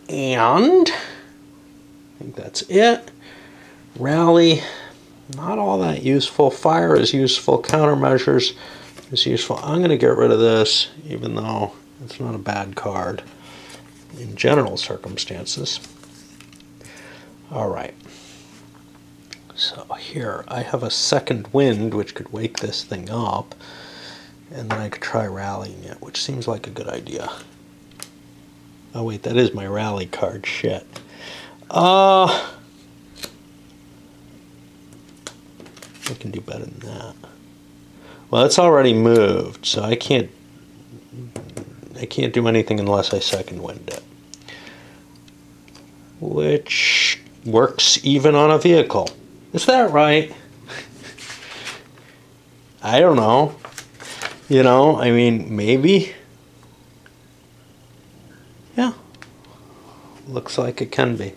And I think that's it. Rally, not all that useful. Fire is useful. Countermeasures is useful. I'm going to get rid of this, even though it's not a bad card in general circumstances. All right. So here I have a second wind, which could wake this thing up, and then I could try rallying it, which seems like a good idea. Oh wait, that is my rally card. Shit. I can do better than that. Well, it's already moved, so I can't do anything unless I second wind it. Which works even on a vehicle. Is that right? I don't know. You know, I mean, maybe. looks like it can be.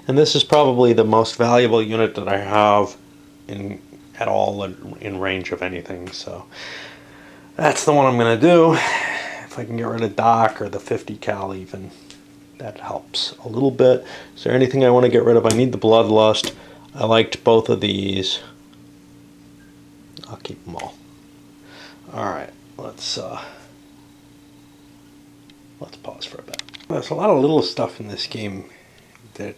And this is probably the most valuable unit that I have at all in range of anything. So that's the one I'm going to do. If I can get rid of Doc or the 50 cal even, that helps a little bit. Is there anything I want to get rid of? I need the Bloodlust. I liked both of these. I'll keep them all. Alright, let's pause for a bit. There's a lot of little stuff in this game that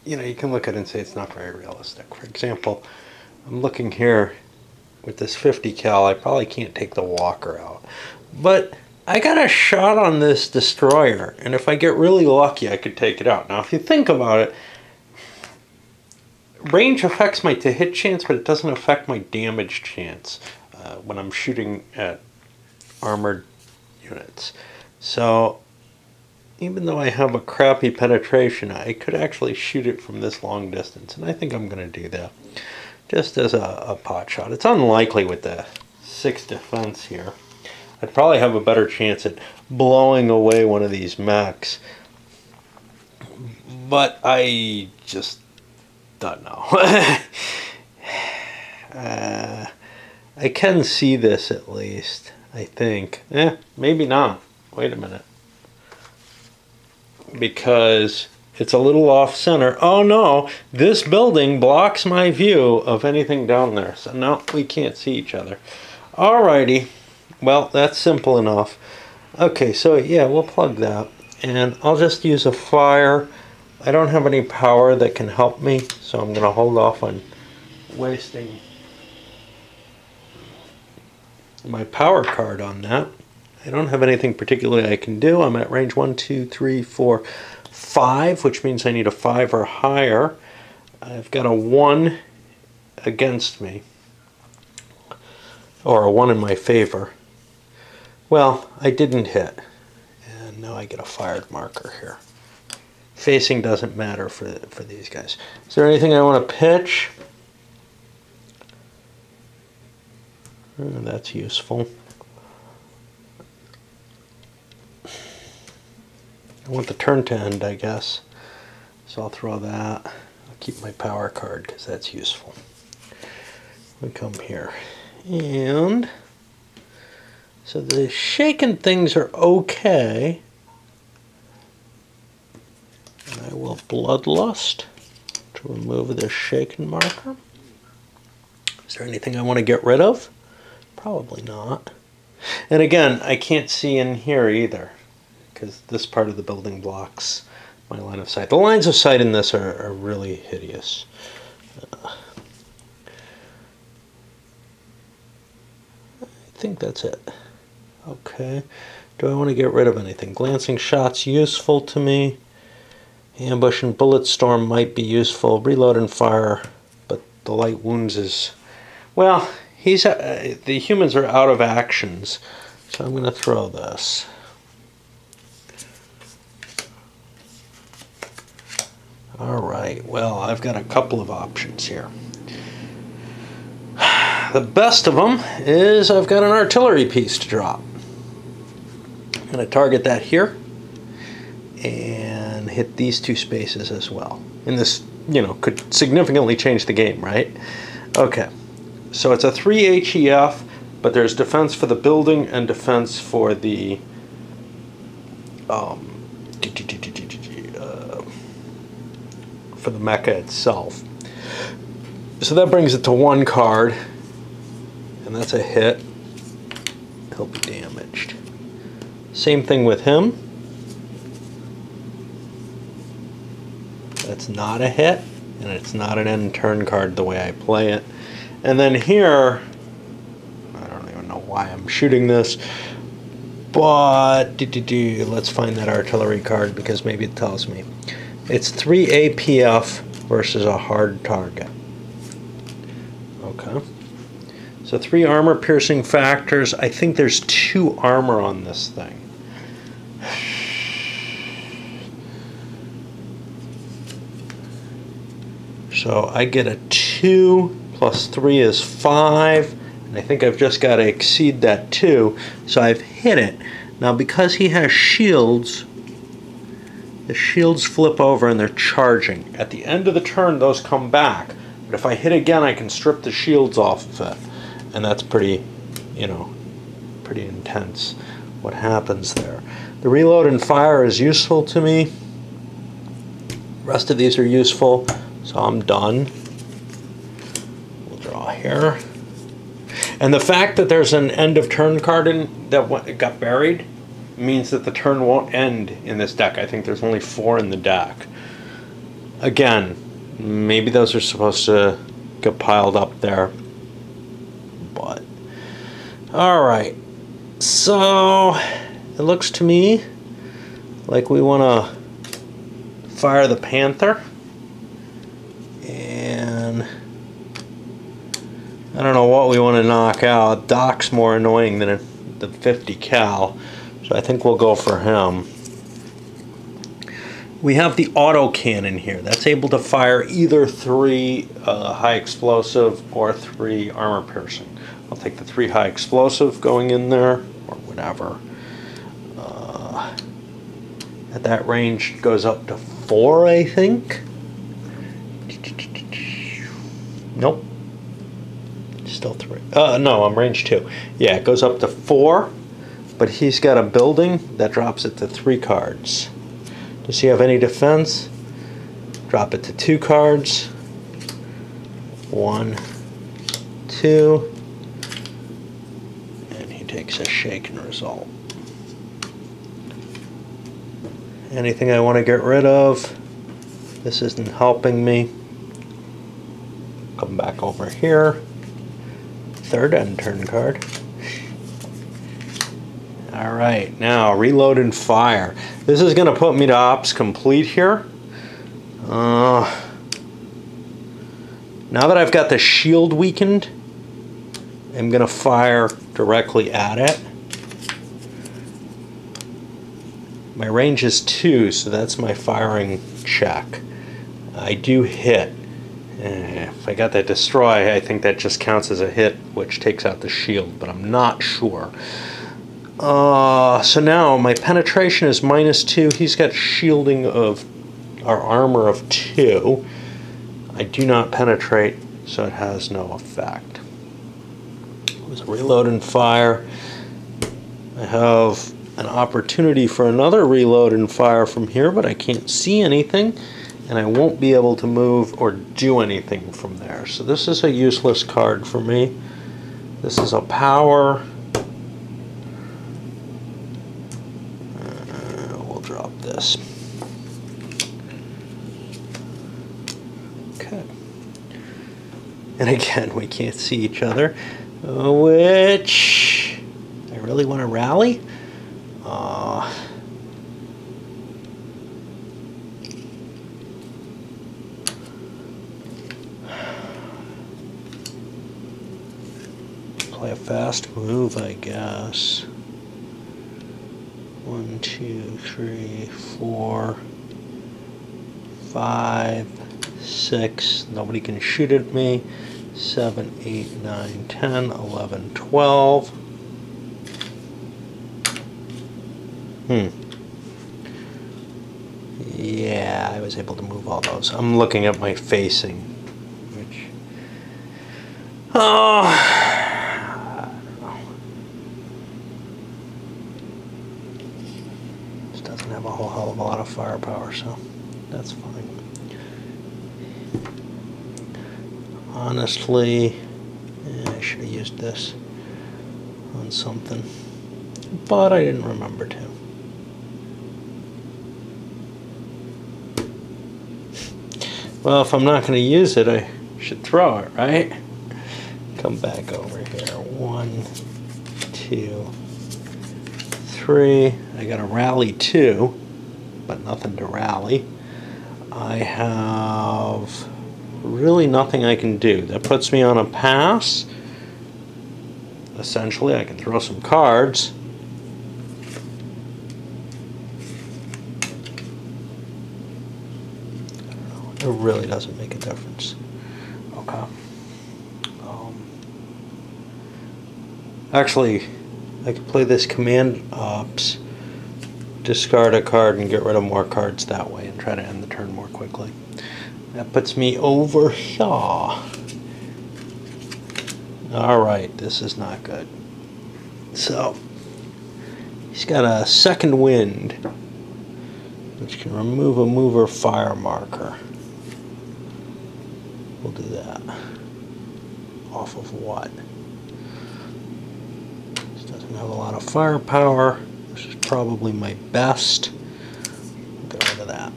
you know, you can look at it and say it's not very realistic. For example, I'm looking here with this 50 cal, I probably can't take the walker out. But I got a shot on this destroyer, and if I get really lucky, I could take it out. Now, if you think about it, range affects my to-hit chance, but it doesn't affect my damage chance when I'm shooting at armored units. So, even though I have a crappy penetration, I could actually shoot it from this long distance, and I think I'm going to do that. Just as a pot shot. It's unlikely with the 6 defense here. I'd probably have a better chance at blowing away one of these mechs. But I just don't know. I can see this at least, I think. Maybe not. Wait a minute. Because it's a little off center. Oh no, this building blocks my view of anything down there. So no, we can't see each other. Alrighty. Well, that's simple enough. Okay, so yeah, we'll plug that. And I'll just use a fire. I don't have any power that can help me, so I'm going to hold off on wasting my power card on that. I don't have anything particularly I can do. I'm at range 1, 2, 3, 4, 5, which means I need a 5 or higher. I've got a 1 against me, or a 1 in my favor. Well, I didn't hit, and now I get a fired marker here. Facing doesn't matter for these guys. Is there anything I want to pitch? That's useful. I want the turn to end, I guess. So I'll throw that. I'll keep my power card because that's useful. We come here. And so the shaken things are okay. And I will Bloodlust to remove this shaken marker. Is there anything I want to get rid of? Probably not. And again, I can't see in here either, because this part of the building blocks my line of sight. The lines of sight in this are really hideous. I think that's it. Okay. Do I want to get rid of anything? Glancing shot's useful to me. Ambush and bullet storm might be useful. Reload and fire, but the light wounds is... Well, the humans are out of actions, so I'm going to throw this. Alright, well, I've got a couple of options here. The best of them is I've got an artillery piece to drop. I'm going to target that here and hit these 2 spaces as well. And this, you know, could significantly change the game, right? Okay, so it's a 3 HEF, but there's defense for the building and defense for the mecha itself. So that brings it to 1 card, and that's a hit. He'll be damaged. Same thing with him. That's not a hit, and it's not an end turn card the way I play it. And then here, I don't even know why I'm shooting this, but let's find that artillery card because maybe it tells me. It's 3 APF versus a hard target. Okay. So 3 armor piercing factors. I think there's 2 armor on this thing. So I get a 2 plus 3 is 5. And I think I've just got to exceed that 2. So I've hit it. Now because he has shields, the shields flip over and they're charging. At the end of the turn, those come back. But if I hit again, I can strip the shields off of it. And that's pretty, you know, pretty intense what happens there. The reload and fire is useful to me. The rest of these are useful, so I'm done. We'll draw here. And the fact that there's an end of turn card in that got buried means that the turn won't end in this deck. I think there's only 4 in the deck. Again, maybe those are supposed to get piled up there. But alright. So it looks to me like we want to fire the Panther. And I don't know what we want to knock out. Doc's more annoying than the 50 cal, so I think we'll go for him. We have the auto cannon here. That's able to fire either 3 high explosive or 3 armor piercing. I'll take the 3 high explosive going in there, or whatever. At that range, it goes up to 4, I think. Nope. Still 3. No, I'm range 2. Yeah, it goes up to 4, but he's got a building that drops it to 3 cards. Does he have any defense? Drop it to 2 cards. 1, 2, and he takes a shaken result. Anything I want to get rid of? This isn't helping me. Come back over here. 3rd end turn card. Alright, now reload and fire. This is going to put me to ops complete here. Now that I've got the shield weakened, I'm going to fire directly at it. My range is 2, so that's my firing check. I do hit. If I got that destroy, I think that just counts as a hit, which takes out the shield, but I'm not sure. So now my penetration is -2. He's got shielding of, or armor of 2. I do not penetrate, so it has no effect. It was a reload and fire. I have an opportunity for another reload and fire from here, but I can't see anything. And I won't be able to move or do anything from there. So this is a useless card for me. This is a power. We'll drop this. Okay. And again, we can't see each other, which I really want to rally. Play a fast move, I guess. 1, 2, 3, 4, 5, 6. Nobody can shoot at me. 7, 8, 9, 10, 11, 12. Yeah, I was able to move all those. I'm looking at my facing, which... I don't know. This doesn't have a whole hell of a lot of firepower, so that's fine. Honestly, I should have used this on something, but I didn't remember to. Well, if I'm not going to use it, I should throw it, right? Come back over here. 1, 2, 3. I got a rally 2, but nothing to rally. I have really nothing I can do. That puts me on a pass. Essentially, I can throw some cards. It really doesn't make a difference. Okay. Actually, I could play this command ops discard a card and get rid of more cards that way and try to end the turn more quickly. That puts me over here. Alright, this is not good. So, he's got a second wind, which can remove a mover fire marker. We'll do that. Off of what? This doesn't have a lot of firepower, which is probably my best. Get rid of that.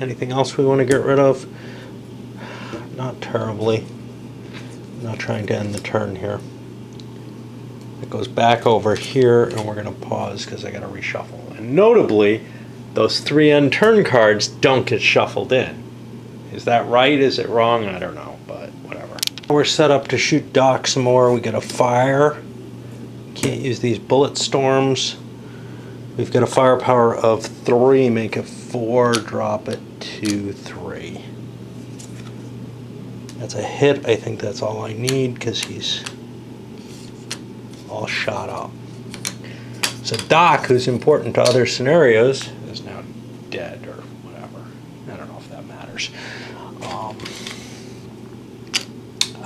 Anything else we want to get rid of? Not terribly. I'm not trying to end the turn here. It goes back over here, and we're going to pause because I got to reshuffle. And notably, those 3 end turn cards don't get shuffled in. Is that right? Is it wrong? I don't know, but whatever. We're set up to shoot Doc some more. We get a fire. Can't use these bullet storms. We've got a firepower of 3, make it 4, drop it to 3. That's a hit. I think that's all I need because he's all shot up. So Doc, who's important to other scenarios, is now dead or whatever. I don't know if that matters.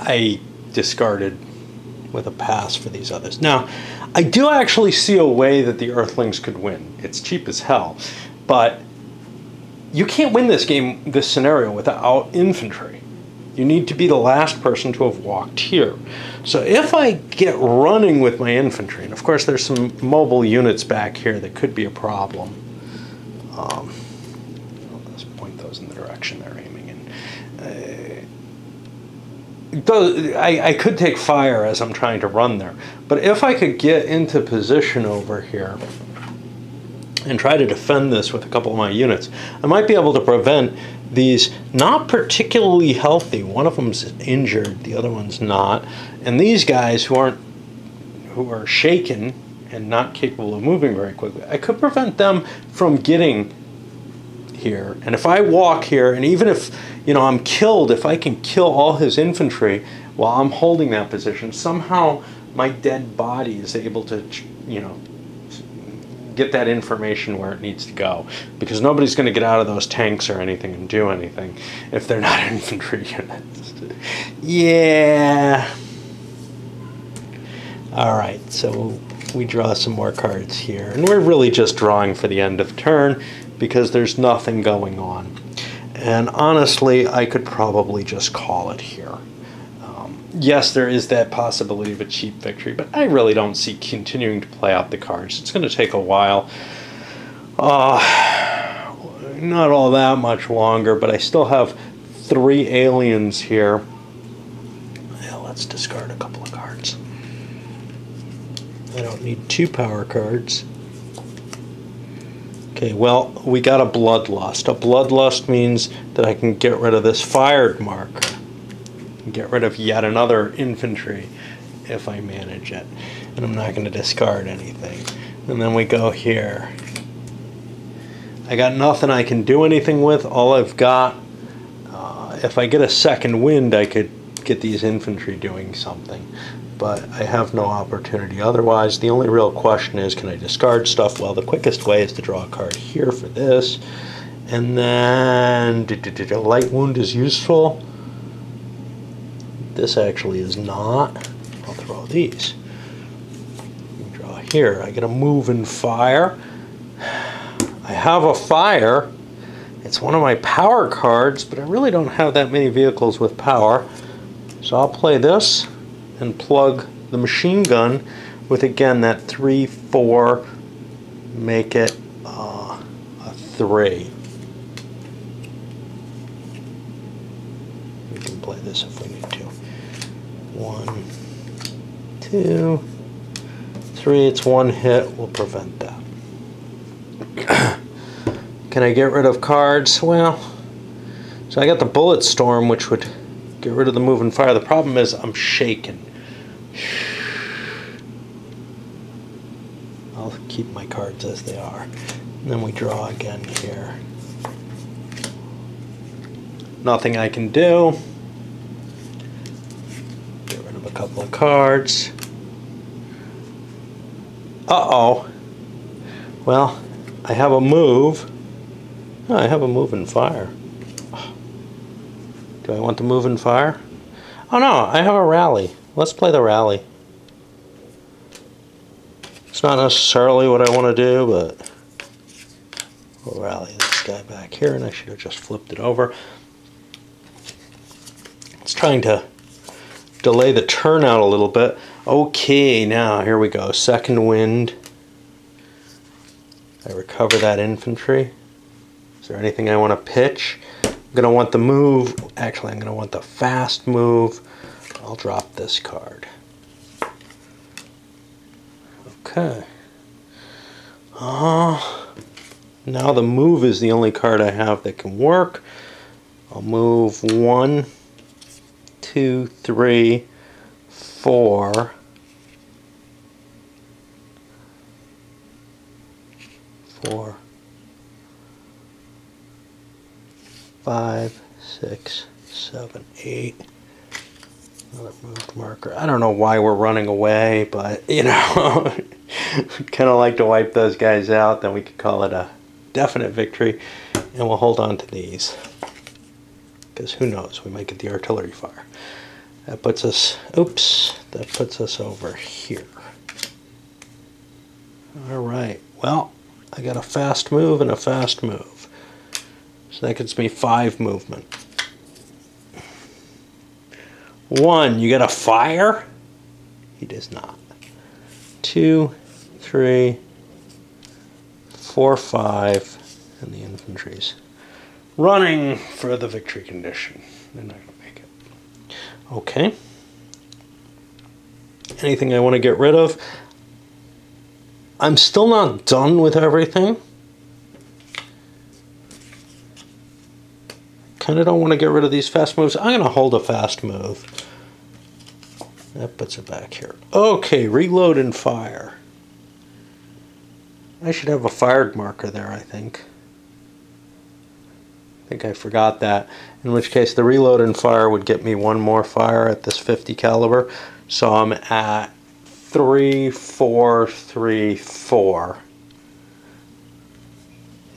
I discarded with a pass for these others. Now, I do actually see a way that the Earthlings could win. It's cheap as hell, but you can't win this game, this scenario, without infantry. You need to be the last person to have walked here. So if I get running with my infantry, and of course there's some mobile units back here that could be a problem. Let's point those in the direction they're aiming in. I could take fire as I'm trying to run there, but if I could get into position over here and try to defend this with a couple of my units, I might be able to prevent these not particularly healthy. One of them's injured, the other one's not, and these guys who are shaken and not capable of moving very quickly, I could prevent them from getting here. And if I walk here, and even if I'm killed, if I can kill all his infantry while I'm holding that position, somehow my dead body is able to get that information where it needs to go, because nobody's going to get out of those tanks or anything and do anything if they're not infantry units. Yeah. Alright, so we draw some more cards here, and we're really just drawing for the end of turn because there's nothing going on. And honestly, I could probably just call it here. Yes, there is that possibility of a cheap victory, but I really don't see continuing to play out the cards. It's going to take a while. Not all that much longer, but I still have 3 aliens here. Yeah, let's discard a couple of cards. I don't need 2 power cards. Okay, well, we got a Bloodlust. A Bloodlust means that I can get rid of this fired marker. Get rid of yet another infantry if I manage it. And I'm not going to discard anything. And then we go here. I got nothing I can do anything with. All I've got, if I get a second wind, I could get these infantry doing something. But I have no opportunity otherwise. The only real question is, can I discard stuff? Well, the quickest way is to draw a card here for this. And then a light wound is useful. This actually is not. I'll throw these. Draw here. I get a move and fire. I have a fire. It's one of my power cards, but I really don't have that many vehicles with power. So I'll play this and plug the machine gun with, again, that 3-4, make it a 3. We can play this if we need to. 1, 2, 3. It's 1 hit. We'll prevent that. Can I get rid of cards? Well, so I got the Bullet Storm, which would get rid of the move and fire. The problem is I'm shaken. I'll keep my cards as they are. And then we draw again here. Nothing I can do. Get rid of a couple of cards. Uh-oh. Well, I have a move. Oh, I have a move and fire. Do I want the move and fire? Oh no, I have a rally. Let's play the rally. It's not necessarily what I want to do, but we'll rally this guy back here, and I should have just flipped it over. It's trying to delay the turn out a little bit. Okay, now here we go. Second wind. I recover that infantry. Is there anything I want to pitch? I'm going to want the move. Actually, I'm going to want the fast move. I'll drop this card. Okay. Now the move is the only card I have that can work. I'll move 1, 2, 3, 4. 4, 5, 6, 7, 8. Another moved marker. I don't know why we're running away, but you know, kind of like to wipe those guys out. Then we could call it a definite victory, and we'll hold on to these because who knows? We might get the artillery fire. That puts us. Oops. That puts us over here. All right. Well, I got a fast move and a fast move, so that gives me 5 movement. 1, you got a fire? He does not. 2, 3, 4, 5, and the infantry's running for the victory condition. They're not going to make it. Okay. Anything I want to get rid of? I'm still not done with everything. Kind of don't want to get rid of these fast moves. I'm going to hold a fast move. That puts it back here. Okay, reload and fire. I should have a fired marker there, I think. I think I forgot that. In which case the reload and fire would get me 1 more fire at this 50 caliber. So I'm at 3, 4, 3, 4.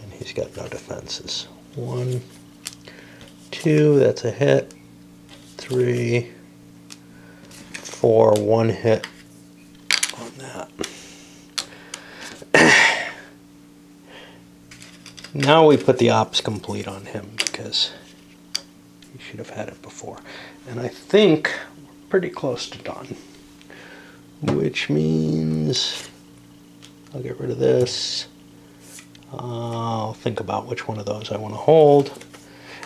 And he's got no defenses. 1, 2, that's a hit. 3, 4, 1 hit on that. Now we put the ops complete on him because he should have had it before. And I think we're pretty close to done. Which means I'll get rid of this. I'll think about which one of those I want to hold.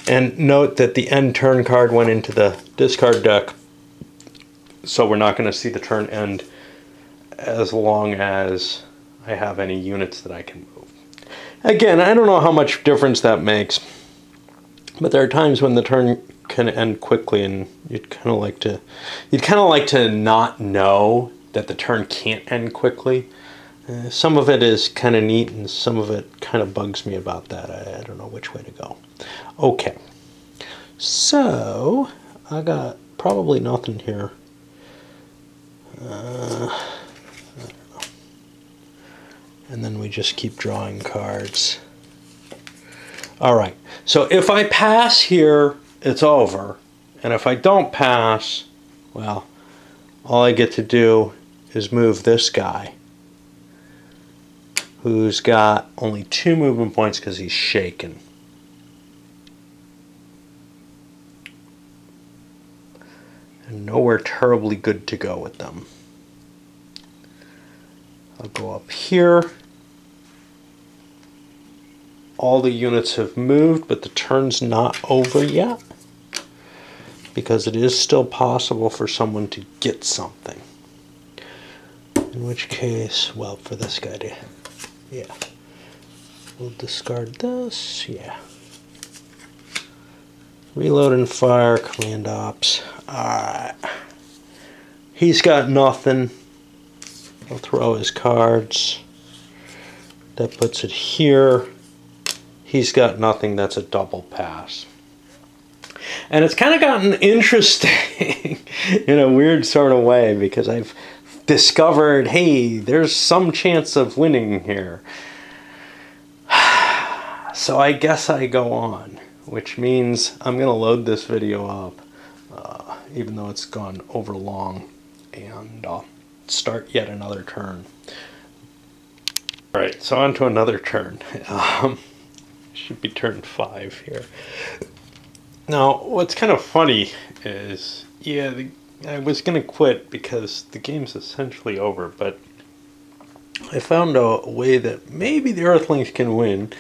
And note that the end turn card went into the discard deck, so we're not going to see the turn end as long as I have any units that I can move. Again, I don't know how much difference that makes, but there are times when the turn can end quickly, and you'd kind of like to not know that the turn can't end quickly. Some of it is kind of neat, and some of it kind of bugs me about that. I don't know which way to go. Okay, so I got probably nothing here. I don't know. And then we just keep drawing cards. All right, so if I pass here, it's over. And if I don't pass, well, all I get to do is move this guy, who's got only 2 movement points because he's shaken. And nowhere terribly good to go with them. I'll go up here. All the units have moved, but the turn's not over yet, because it is still possible for someone to get something. In which case, well, for this guy to, yeah. We'll discard this, yeah. Reload and fire, command ops. Alright. He's got nothing. I'll throw his cards. That puts it here. He's got nothing. That's a double pass. And it's kind of gotten interesting in a weird sort of way, because I've discovered, hey, there's some chance of winning here. So I guess I go on, which means I'm going to load this video up, even though it's gone over long, and start yet another turn. Alright, so on to another turn. Should be turn 5 here. Now, what's kind of funny is, yeah, I was going to quit because the game's essentially over, but I found a way that maybe the Earthlings can win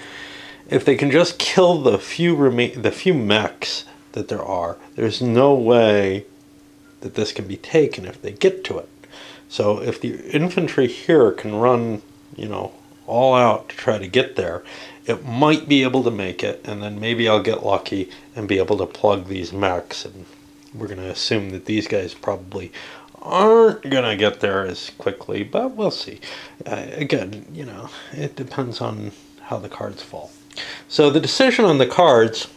if they can just kill the few mechs that there are. There's no way that this can be taken if they get to it. So if the infantry here can run, you know, all out to try to get there, it might be able to make it, and then maybe I'll get lucky and be able to plug these mechs, and we're going to assume that these guys probably aren't going to get there as quickly, but we'll see. Again, you know, it depends on how the cards fall. So the decision on the cards,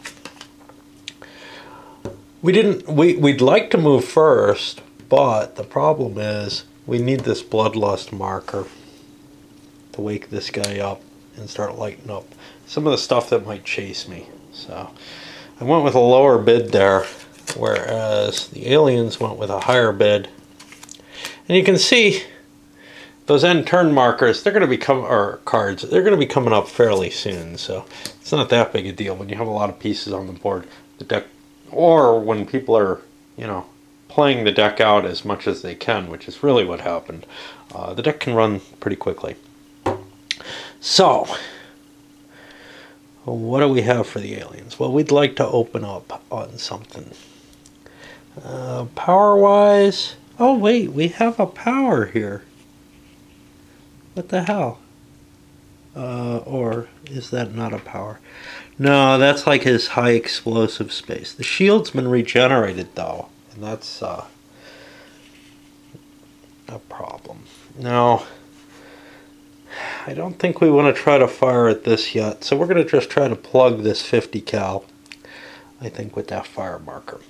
we'd like to move first, but the problem is we need this Bloodlust marker to wake this guy up and start lighting up some of the stuff that might chase me. So I went with a lower bid there, whereas the aliens went with a higher bid. And you can see those end turn markers, they're going to become, or cards, they're going to be coming up fairly soon. So it's not that big a deal when you have a lot of pieces on the board. The deck, or when people are, you know, playing the deck out as much as they can, which is really what happened. The deck can run pretty quickly. So, what do we have for the aliens? Well, we'd like to open up on something. Power-wise, oh wait, we have a power here. What the hell? Or is that not a power? No, that's like his high explosive space. The shield's been regenerated though, and that's a problem. Now, I don't think we want to try to fire at this yet, so we're going to just try to plug this 50 cal, I think, with that fire marker.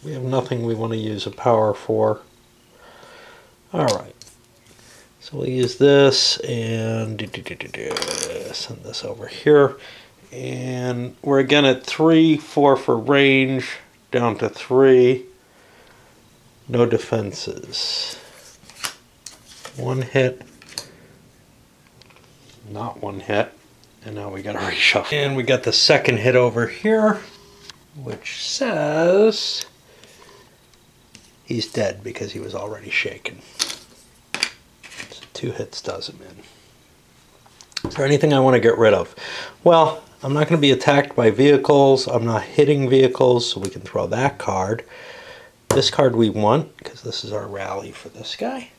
We have nothing we want to use a power for. Alright, so we'll use this and send this over here. And we're again at 3, 4 for range, down to 3. No defenses. One hit, not one hit, and now we got to reshuffle. And we got the second hit over here, which says he's dead because he was already shaken. So 2 hits does him in. Is there anything I want to get rid of? Well, I'm not going to be attacked by vehicles. I'm not hitting vehicles, so we can throw that card. This card we want, because this is our rally for this guy.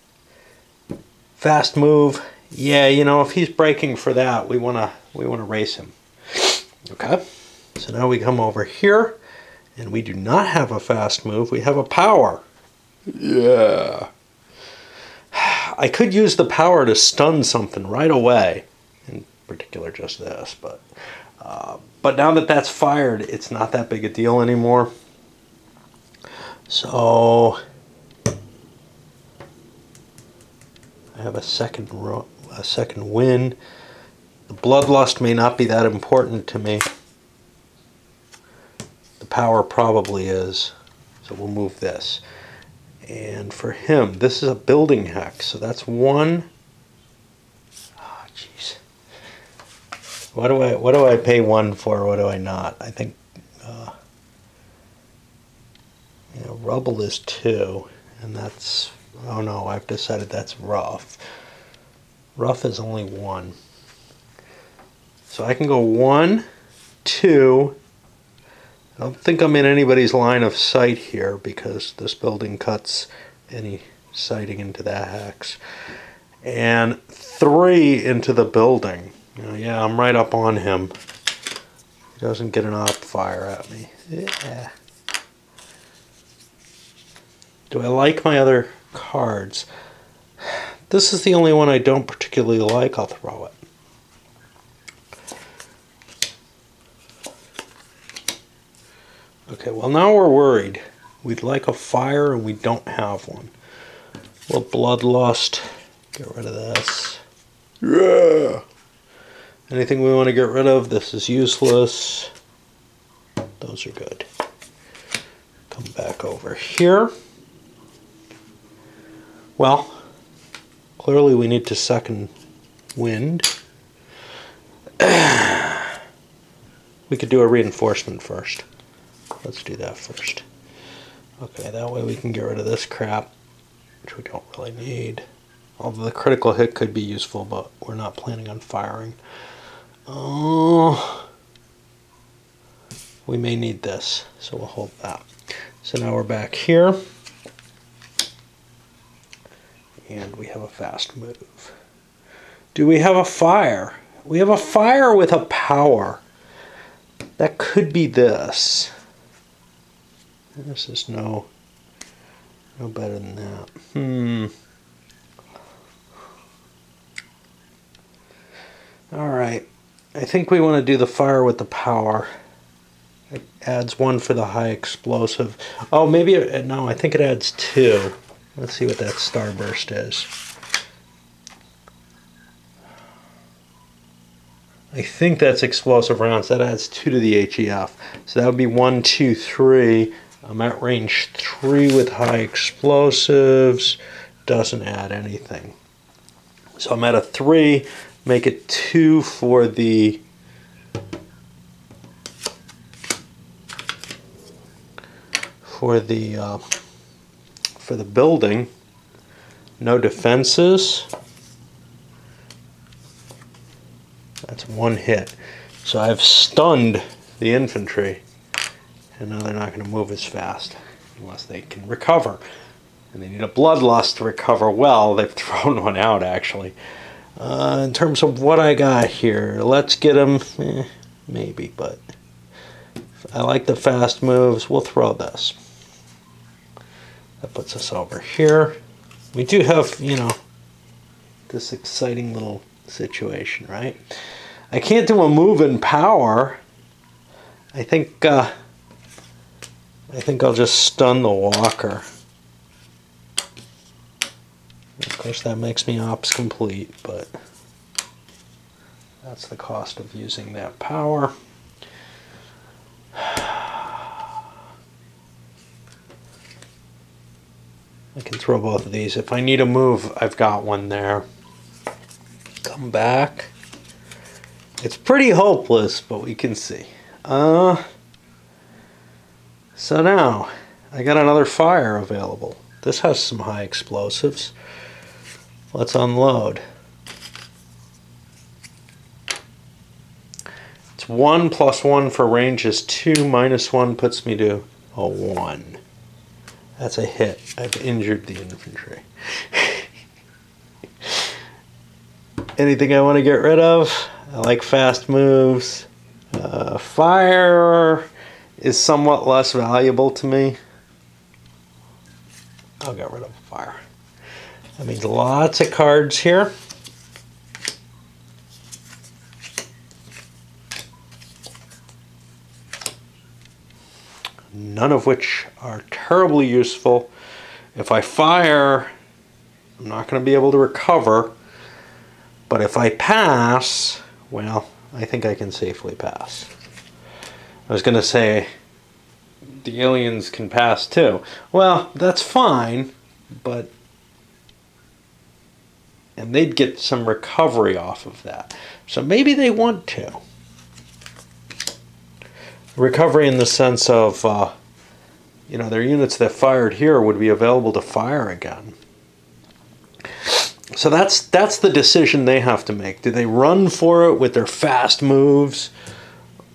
Fast move, yeah, you know, if he's breaking for that, we wanna race him. Okay, so now we come over here, and we do not have a fast move, we have a power. Yeah. I could use the power to stun something right away, in particular just this, but now that that's fired, it's not that big a deal anymore. So I have a second win. The Bloodlust may not be that important to me. The power probably is. So we'll move this. And for him, this is a building hex. So that's 1. Oh, jeez. What do I pay 1 for? What do I not? I think you know, rubble is 2, and that's, oh no, I've decided that's rough. Rough is only 1. So I can go 1, 2. I don't think I'm in anybody's line of sight here because this building cuts any sighting into that hex. And 3 into the building. You know, yeah, I'm right up on him. He doesn't get an op fire at me. Yeah. Do I like my other cards? This is the only one I don't particularly like. I'll throw it. Okay, well now we're worried. We'd like a fire and we don't have one. Well, Bloodlust. Get rid of this. Yeah! Anything we want to get rid of, this is useless. Those are good. Come back over here. Well, clearly we need to second wind. We could do a reinforcement first. Let's do that first. Okay, that way we can get rid of this crap, which we don't really need. Although the critical hit could be useful, but we're not planning on firing. Oh, we may need this, so we'll hold that. So now we're back here, and we have a fast move. Do we have a fire? We have a fire with a power. That could be this. This is no better than that. All right. I think we want to do the fire with the power. It adds 1 for the high explosive. Oh, maybe, no, I think it adds 2. Let's see what that starburst is. I think that's explosive rounds. That adds 2 to the HEF. So that would be 1, 2, 3. I'm at range 3 with high explosives. Doesn't add anything. So I'm at a 3. Make it 2 for the building. No defenses. That's 1 hit. So I've stunned the infantry, and now they're not going to move as fast unless they can recover. And they need a bloodlust to recover well. They've thrown one out, actually. In terms of what I got here, let's get them, maybe, but I like the fast moves. We'll throw this. That puts us over here. We do have, you know, this exciting little situation, right? I can't do a move in power. I think I'll just stun the walker. Of course, that makes me ops complete, but that's the cost of using that power. I can throw both of these. If I need a move, I've got one there. Come back. It's pretty hopeless, but we can see. So now, I got another fire available. This has some high explosives. Let's unload. It's 1 + 1 for range is 2, -1 puts me to a 1. That's a hit. I've injured the infantry. Anything I want to get rid of? I like fast moves. Fire is somewhat less valuable to me. I'll get rid of fire. That means lots of cards here. None of which are terribly useful. If I fire, I'm not going to be able to recover. But if I pass, well, I think I can safely pass. I was going to say the aliens can pass too. Well, that's fine, but... and they'd get some recovery off of that. So maybe they want to. Recovery in the sense of, you know, their units that fired here would be available to fire again. So that's the decision they have to make. Do they run for it with their fast moves,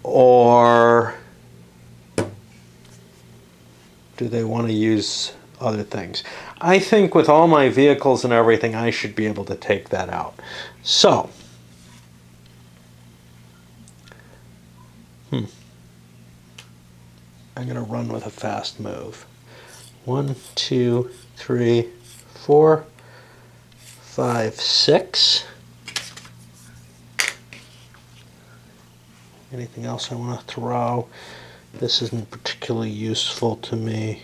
or do they want to use other things? I think with all my vehicles and everything, I should be able to take that out. So, I'm going to run with a fast move. 1, 2, 3, 4, 5, 6. Anything else I want to throw? This isn't particularly useful to me.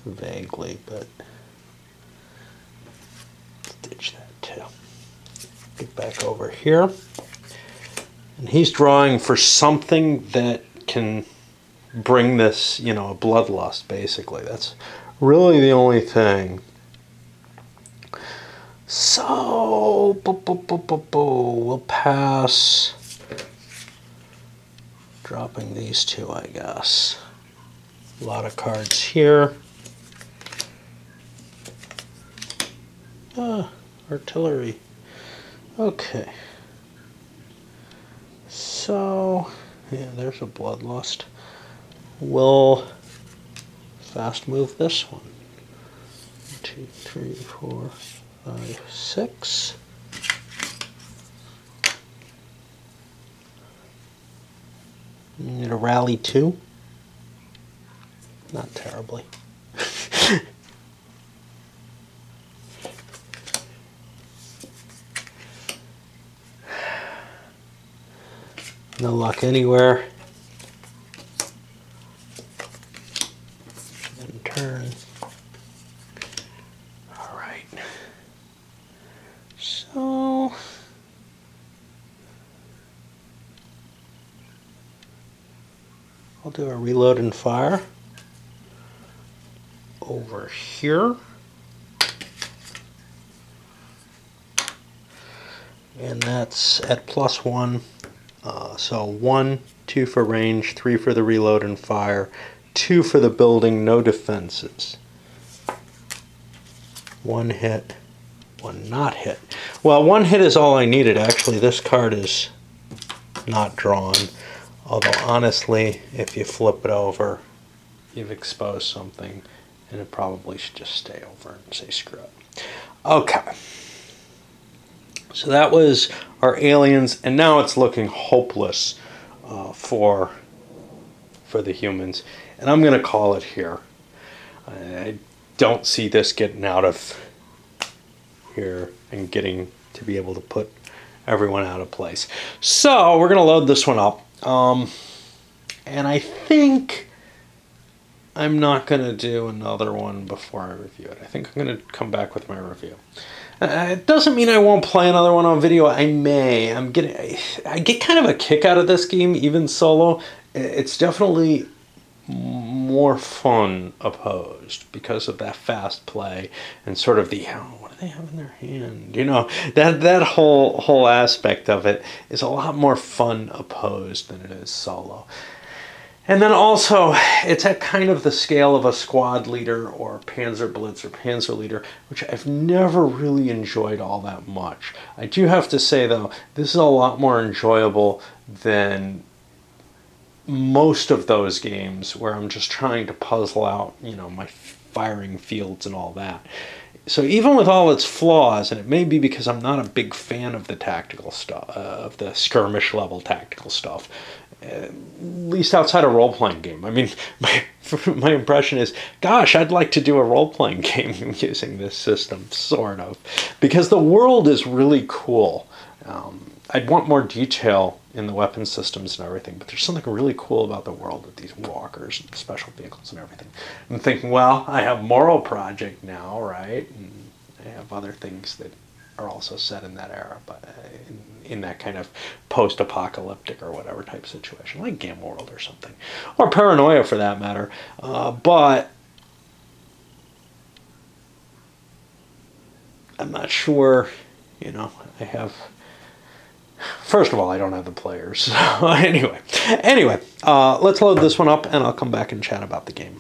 Vaguely, but ditch that Okay. Get back over here. And he's drawing for something that can bring this, you know, a bloodlust, basically. That's really the only thing. So, we'll pass. Dropping these two, I guess. A lot of cards here. Artillery. Okay. So, yeah, there's a bloodlust. We'll fast move this one. 1, 2, 3, 4, 5, 6. Need a rally 2. Not terribly. No luck anywhere. And turn. All right. So I'll do a reload and fire over here. And that's at +1. So 1, 2 for range, 3 for the reload and fire, 2 for the building, no defenses. 1 hit, 1 not hit. Well, 1 hit is all I needed. Actually, this card is not drawn. Although, honestly, if you flip it over, you've exposed something, and it probably should just stay over and say screw it. Okay. So that was our aliens, and now it's looking hopeless for the humans. And I'm going to call it here. I don't see this getting out of here and getting to be able to put everyone out of place. So we're going to load this one up. And I think I'm not going to do another one before I review it. I think I'm going to come back with my review. It doesn't mean I won't play another one on video. I may. I get kind of a kick out of this game, even solo. It's definitely more fun opposed because of that fast play and sort of the, oh, what do they have in their hand? You know, that whole aspect of it is a lot more fun opposed than it is solo. And then also, it's at kind of the scale of a squad leader or Panzer Blitz or Panzer Leader, which I've never really enjoyed all that much. I do have to say, though, this is a lot more enjoyable than most of those games where I'm just trying to puzzle out, you know, my firing fields and all that. So even with all its flaws, and it may be because I'm not a big fan of the tactical stuff, of the skirmish level tactical stuff, at least outside a role-playing game. I mean, my impression is, gosh, I'd like to do a role-playing game using this system, sort of, because the world is really cool. I'd want more detail in the weapon systems and everything, but there's something really cool about the world with these walkers and special vehicles and everything. I'm thinking, well, I have Moral Project now, right? And I have other things that are also set in that era, but in that kind of post-apocalyptic or whatever type situation, like Game World or something, or Paranoia for that matter. But I'm not sure, you know, I have... First of all, I don't have the players. So anyway, let's load this one up and I'll come back and chat about the game.